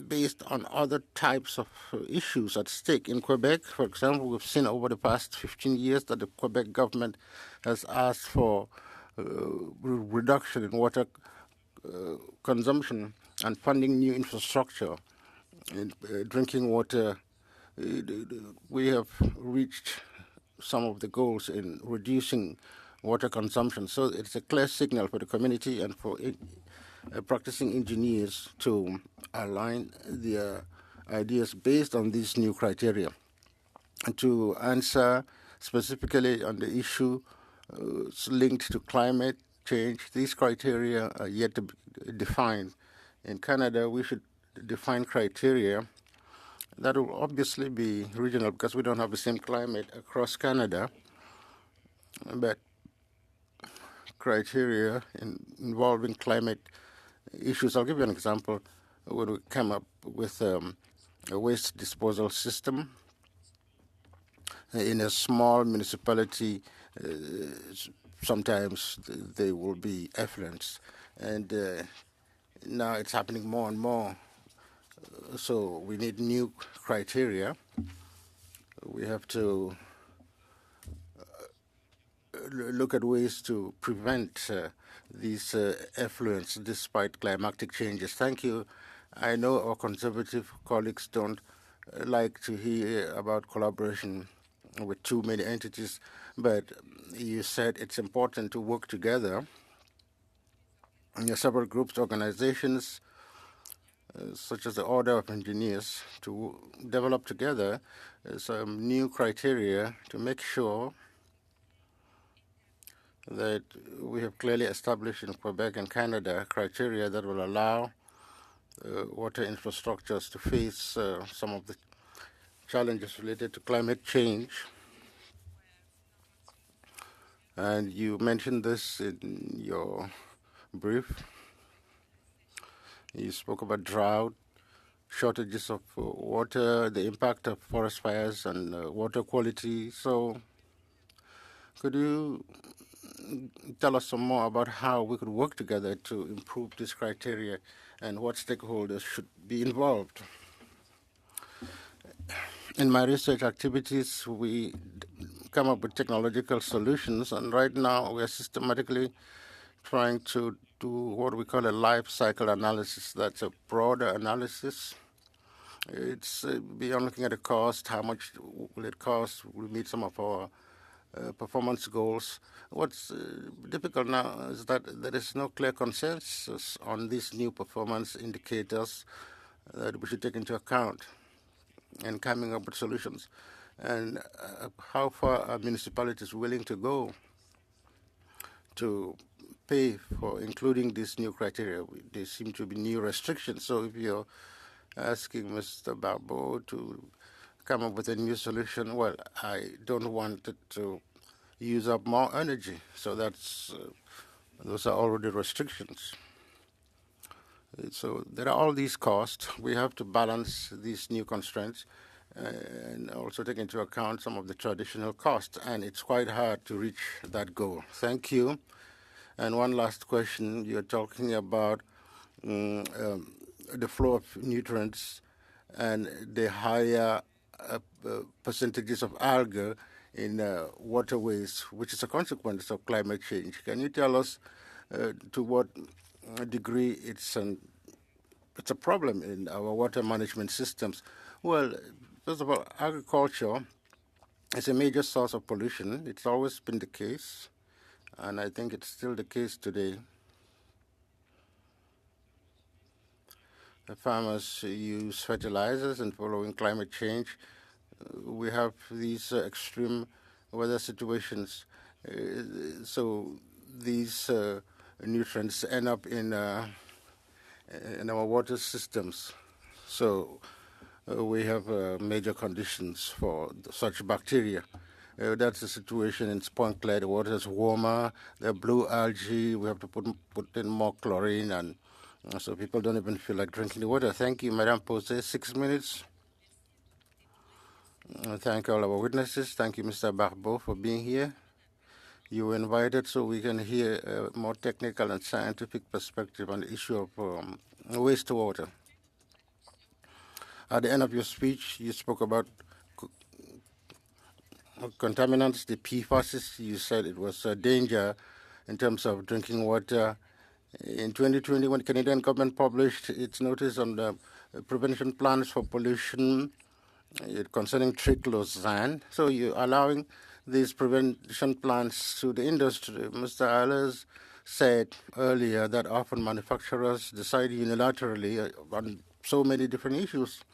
based on other types of issues at stake. In Quebec, for example, we've seen over the past 15 years that the Quebec government has asked for reduction in water consumption and funding new infrastructure in drinking water. We have reached some of the goals in reducing water consumption. So it's a clear signal for the community and for practicing engineers to align their ideas based on these new criteria. And to answer specifically on the issue linked to climate change, these criteria are yet to be defined. In Canada, we should define criteria that will obviously be regional because we don't have the same climate across Canada, but criteria involving climate issues. I'll give you an example. When we come up with a waste disposal system in a small municipality, sometimes they will be effluents. And now it's happening more and more. So we need new criteria. We have to look at ways to prevent these effluents despite climatic changes. Thank you. I know our conservative colleagues don't like to hear about collaboration with too many entities, but you said it's important to work together. There are several groups, organizations, such as the Order of Engineers, to develop together some new criteria to make sure that we have clearly established in Quebec and Canada criteria that will allow water infrastructures to face some of the challenges related to climate change. And you mentioned this in your brief. You spoke about drought, shortages of water, the impact of forest fires and water quality. So could you tell us some more about how we could work together to improve this criteria and what stakeholders should be involved? In my research activities, we come up with technological solutions, and right now we are systematically trying to do what we call a life cycle analysis. That's a broader analysis. It's beyond looking at the cost, how much will it cost, will meet some of our performance goals. What's difficult now is that there is no clear consensus on these new performance indicators that we should take into account in coming up with solutions. And how far are municipalities willing to go to pay for including these new criteria? There seem to be new restrictions. So if you're asking Mr. Barbeau to come up with a new solution, well, I don't want it to use up more energy. So that's those are already restrictions. So there are all these costs. We have to balance these new constraints and also take into account some of the traditional costs. And it's quite hard to reach that goal. Thank you. And one last question. You're talking about the flow of nutrients and the higher percentages of algae in waterways, which is a consequence of climate change. Can you tell us to what degree it's a problem in our water management systems? Well, first of all, agriculture is a major source of pollution. It's always been the case, and I think it's still the case today. The farmers use fertilizers, and following climate change, we have these extreme weather situations. So these nutrients end up in our water systems. So we have major conditions for such bacteria. That's the situation in Point Claire. The water is warmer. There are blue algae. We have to put in more chlorine, and so people don't even feel like drinking the water. Thank you, Madame Posey. 6 minutes. Thank all our witnesses. Thank you, Mr. Barbeau, for being here. You were invited so we can hear a more technical and scientific perspective on the issue of wastewater. At the end of your speech, you spoke about contaminants, the PFAS. You said it was a danger in terms of drinking water. In 2020, when the Canadian government published its notice on the prevention plans for pollution concerning triclosan, so you're allowing these prevention plans to the industry. Mr. Ehlers said earlier that often manufacturers decide unilaterally on so many different issues.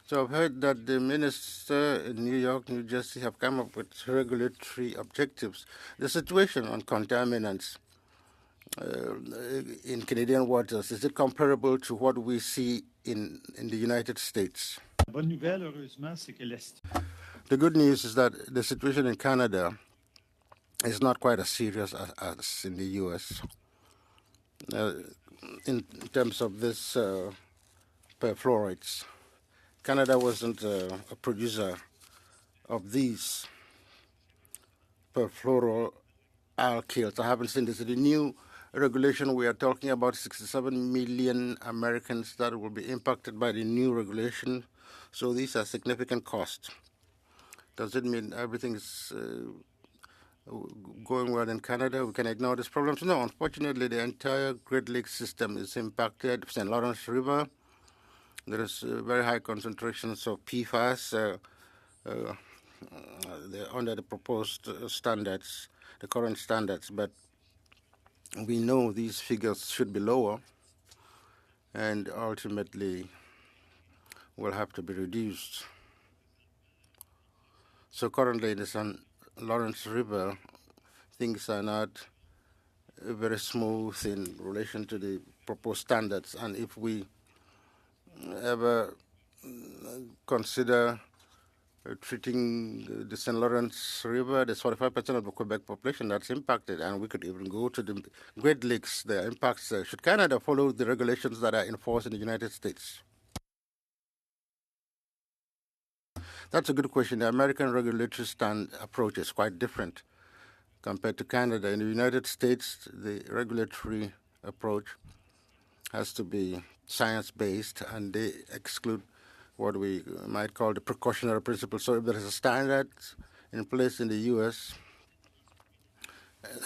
So I've heard that the minister in New York, New Jersey have come up with regulatory objectives. The situation on contaminants in Canadian waters, is it comparable to what we see in the United States? The good news is that the situation in Canada is not quite as serious as in the U.S. In terms of this perfluorides. Canada wasn't a producer of these perfluoroalkyls. I haven't seen this. The new regulation, we are talking about 67 million Americans that will be impacted by the new regulation. So these are significant costs. Does it mean everything is going well in Canada? We can ignore these problems? No, unfortunately, the entire Great Lakes system is impacted. St. Lawrence River, there is very high concentrations of PFAS under the proposed standards, the current standards, but we know these figures should be lower and ultimately will have to be reduced. So currently in the St. Lawrence River, things are not very smooth in relation to the proposed standards, and if we ever consider treating the St. Lawrence River, there's 45% of the Quebec population that's impacted, and we could even go to the Great Lakes, the impacts. Should Canada follow the regulations that are enforced in the United States? That's a good question. The American regulatory approach is quite different compared to Canada. In the United States, the regulatory approach has to be science-based, and they exclude what we might call the precautionary principle. So if there is a standard in place in the U.S.,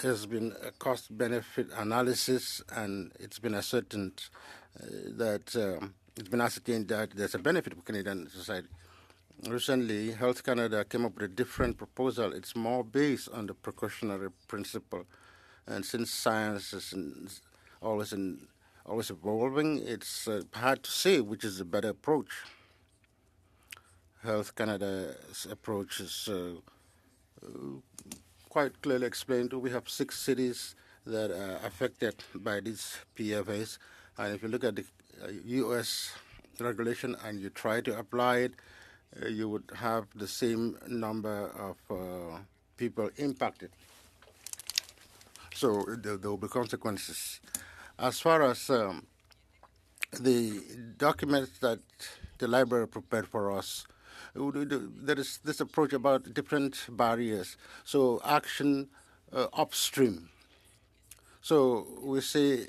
there's been a cost-benefit analysis, and it's been ascertained that it's been ascertained that there's a benefit for Canadian society. Recently, Health Canada came up with a different proposal. It's more based on the precautionary principle, and since science is always evolving, it's hard to say which is the better approach. Health Canada's approach is quite clearly explained. We have 6 cities that are affected by these PFAS, and if you look at the U.S. regulation and you try to apply it, you would have the same number of people impacted. So there will be consequences. As far as the documents that the library prepared for us, there is this approach about different barriers. So action upstream. So we say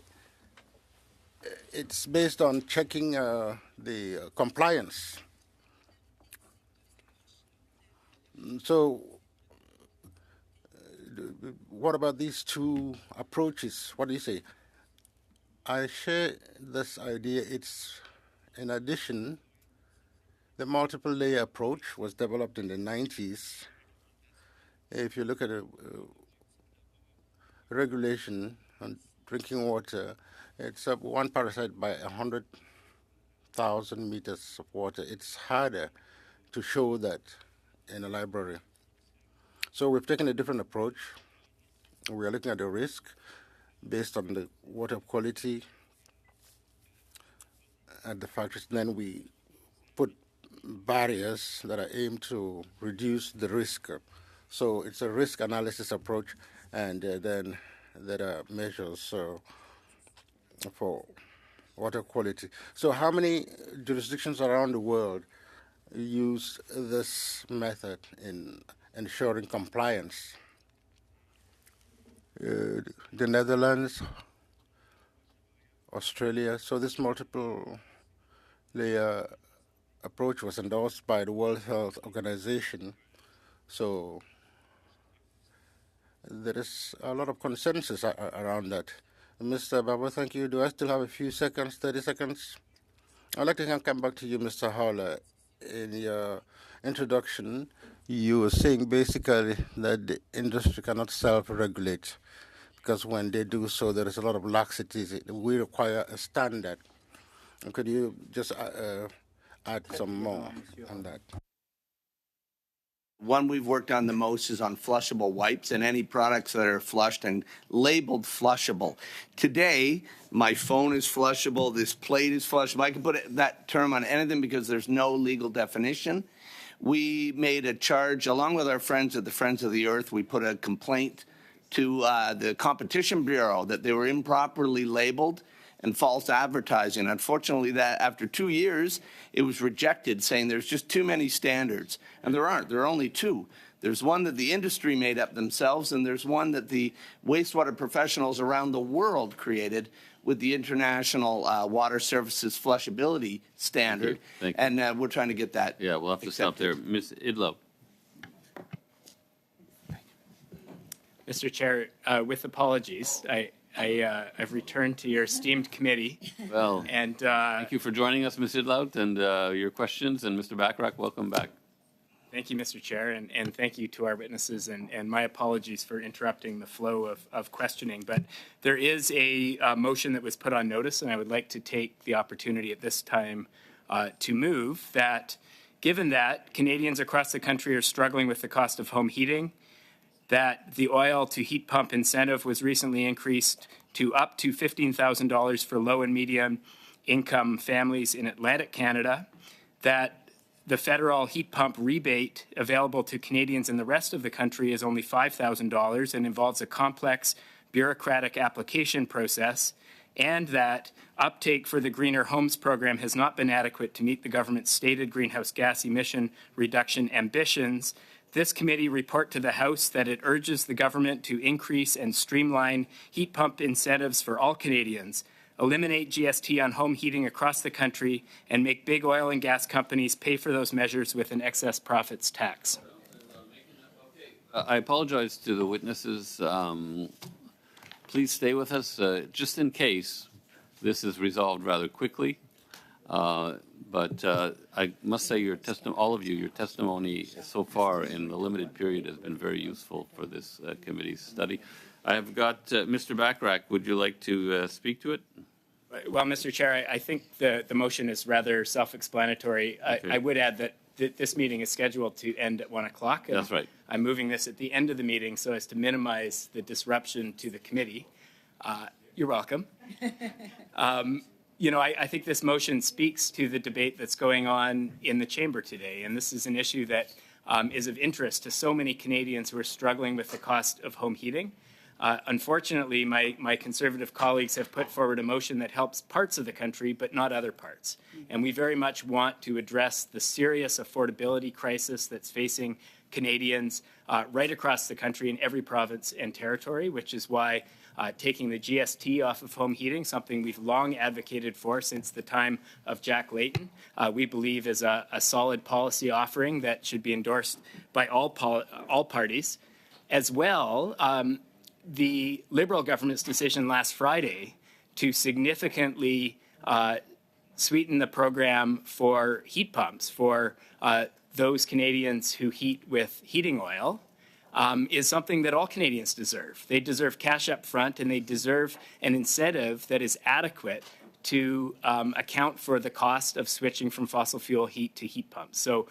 it's based on checking the compliance. So what about these two approaches? What do you say? I share this idea. It's, in addition, the multiple layer approach was developed in the 90s. If you look at a regulation on drinking water, it's up one parasite by 100,000 meters of water. It's harder to show that in a library. So we've taken a different approach. We are looking at the risk based on the water quality at the factories. Then we put barriers that are aimed to reduce the risk. So it's a risk analysis approach, and then there are measures for water quality. So how many jurisdictions around the world use this method in ensuring compliance? The Netherlands, Australia. So this multiple layer approach was endorsed by the World Health Organization. So there is a lot of consensus around that. Mr. Baba, thank you. Do I still have a few seconds, 30 seconds? I'd like to come back to you, Mr. Howler. In your introduction, you were saying basically that the industry cannot self-regulate because when they do so, there is a lot of laxities. We require a standard. Could you just add some more on that? One we've worked on the most is on flushable wipes and any products that are flushed and labeled flushable. Today, my phone is flushable, this plate is flushable. I can put that term on anything because there's no legal definition. We made a charge, along with our friends at the Friends of the Earth, we put a complaint to the Competition Bureau that they were improperly labeled and false advertising. Unfortunately, that after 2 years, it was rejected, saying there's just too many standards. And there aren't. There are only two. There's one that the industry made up themselves, and there's one that the wastewater professionals around the world created with the International Water Services Flushability Standard. Thank you. And we're trying to get that. Yeah, we'll have to stop there. Ms. Idlo. Mr. Chair, with apologies, I've returned to your esteemed committee. Well, and thank you for joining us, Ms. Idlout, and your questions. And Mr. Bachrach, welcome back. Thank you, Mr. Chair, and thank you to our witnesses, and my apologies for interrupting the flow of questioning. But there is a motion that was put on notice, and I would like to take the opportunity at this time to move that, given that Canadians across the country are struggling with the cost of home heating, that the oil to heat pump incentive was recently increased to up to $15,000 for low and medium income families in Atlantic Canada, that the federal heat pump rebate available to Canadians in the rest of the country is only $5,000 and involves a complex bureaucratic application process, and that uptake for the Greener Homes program has not been adequate to meet the government's stated greenhouse gas emission reduction ambitions. This committee report to the House that it urges the government to increase and streamline heat pump incentives for all Canadians, eliminate GST on home heating across the country, and make big oil and gas companies pay for those measures with an excess profits tax. I apologize to the witnesses. Please stay with us, just in case this is resolved rather quickly. But I must say, all of you, your testimony so far in the limited period has been very useful for this committee's study. I have got Mr. Bachrach. Would you like to speak to it? Well, Mr. Chair, I think the motion is rather self-explanatory. Okay. I would add that this meeting is scheduled to end at 1 o'clock. That's right. I'm moving this at the end of the meeting so as to minimize the disruption to the committee. You're welcome. I think this motion speaks to the debate that's going on in the chamber today, and this is an issue that is of interest to so many Canadians who are struggling with the cost of home heating. Unfortunately, my Conservative colleagues have put forward a motion that helps parts of the country, but not other parts. And we very much want to address the serious affordability crisis that's facing Canadians right across the country in every province and territory, which is why taking the GST off of home heating, something we've long advocated for since the time of Jack Layton, we believe is a solid policy offering that should be endorsed by all parties. As well, the Liberal government's decision last Friday to significantly sweeten the program for heat pumps for those Canadians who heat with heating oil is something that all Canadians deserve. They deserve cash up front, and they deserve an incentive that is adequate to account for the cost of switching from fossil fuel heat to heat pumps. So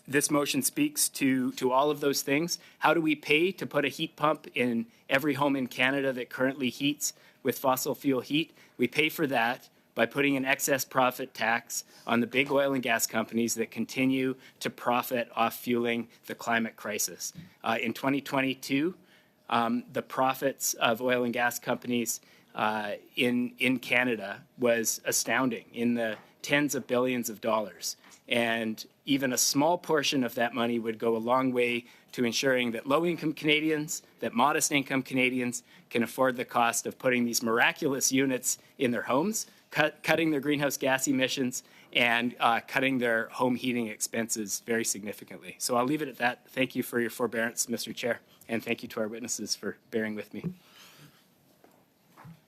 this motion speaks to all of those things. How do we pay to put a heat pump in every home in Canada that currently heats with fossil fuel heat? We pay for that by putting an excess profit tax on the big oil and gas companies that continue to profit off fueling the climate crisis. In 2022, the profits of oil and gas companies in Canada was astounding, in the tens of billions of dollars. And even a small portion of that money would go a long way to ensuring that low-income Canadians, that modest-income Canadians can afford the cost of putting these miraculous units in their homes, cutting their greenhouse gas emissions, and cutting their home heating expenses very significantly. So I'll leave it at that. Thank you for your forbearance, Mr. Chair, and thank you to our witnesses for bearing with me.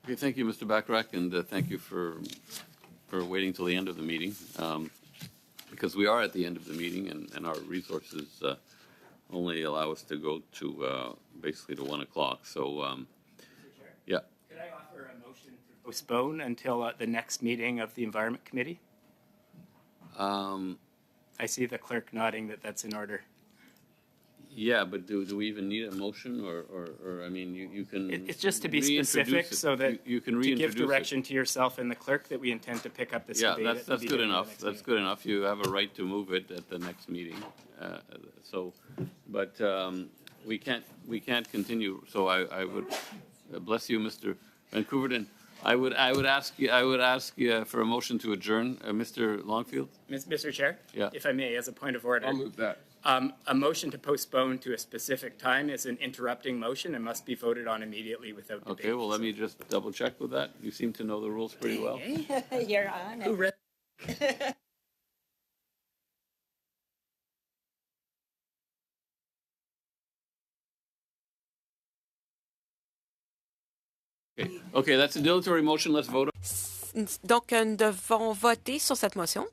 Okay, thank you, Mr. Bachrach, and thank you for waiting till the end of the meeting, because we are at the end of the meeting, and our resources only allow us to go to basically to 1 o'clock. So, yeah. Could I offer a motion to postpone until the next meeting of the Environment Committee? I see the clerk nodding that that's in order. Yeah, but do we even need a motion, or I mean, you can. It's just to be specific, so that you can to give reintroduce direction to yourself and the clerk that we intend to pick up this debate. Yeah, at the that's good beginning of enough. the next That's meeting. good enough. You have a right to move it at the next meeting. But we can't continue. So I would bless you, Mr. Vancouverton. I would ask you for a motion to adjourn, Mr. Longfield. Mr. Chair? Yeah. If I may, as a point of order. I'll move that. A motion to postpone to a specific time is an interrupting motion and must be voted on immediately without debate. Okay, well, let me just double check with that. You seem to know the rules pretty well. You're on Who read? Okay, that's a dilatory motion. Let's vote. Donc, nous devons voter sur cette motion.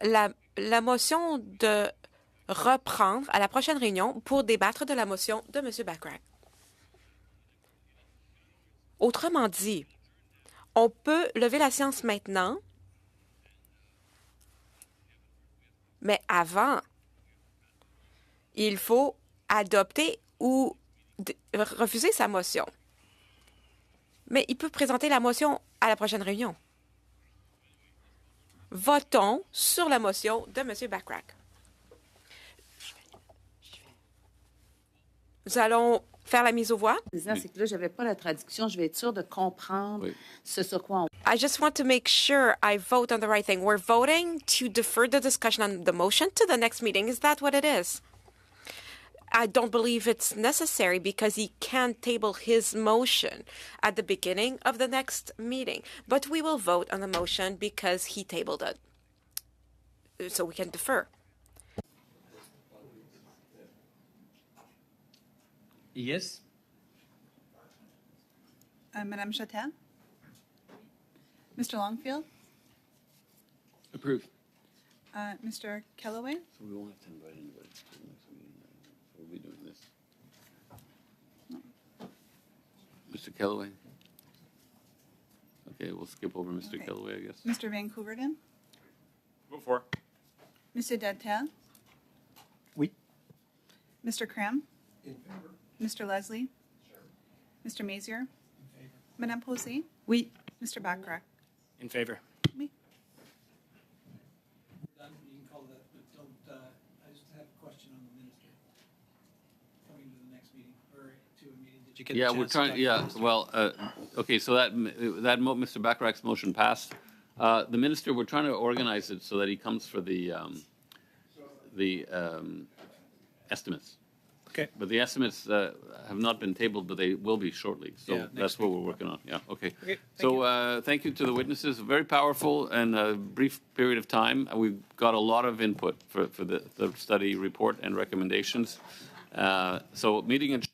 La motion de reprendre à la prochaine réunion pour débattre de la motion de M. Bachrach. Autrement dit, on peut lever la séance maintenant, mais avant, il faut adopter ou refuser sa motion. Mais il peut présenter la motion à la prochaine réunion. Votons sur la motion de M. Bachrach. Nous allons faire la mise aux voix. C'est que là, je n'avais pas la traduction. Je vais être sûre de comprendre ce sur quoi on... I just want to make sure I vote on the right thing. We're voting to defer the discussion on the motion to the next meeting. Is that what it is? I don't believe it's necessary because he can table his motion at the beginning of the next meeting. But we will vote on the motion because he tabled it. So we can defer. Yes. Madame Chatel? Mr. Longfield? Approve. Mr. Kellaway? So we won't have to invite anybody to the next meeting. We'll be doing this. Mr. Kellaway? Okay, we'll skip over Mr. Okay. Kellaway, I guess. Mr. Vancouverton? Vote for. Monsieur Dadtel? Oui. Mr. Cram? In favor. Mr. Leslie? Sure. Mr. Mazier? In favor. Madame Posey? Oui. Mr. Bachrach? In favor. Oui. Done, you can call that, but don't, I just have a question on the minister coming to the next meeting, or to a meeting. Did you get a Yeah, chance we're to trying, talk to yeah, the minister? well, okay, so Mr. Bachrach's motion passed. The minister, we're trying to organize it so that he comes for the estimates. Okay. But the estimates have not been tabled, but they will be shortly. So Yeah, next that's what week. we're working on. Yeah, okay. Okay, So thank you to the witnesses. Very powerful and a brief period of time. We've got a lot of input for the study report and recommendations. So meeting adjourned.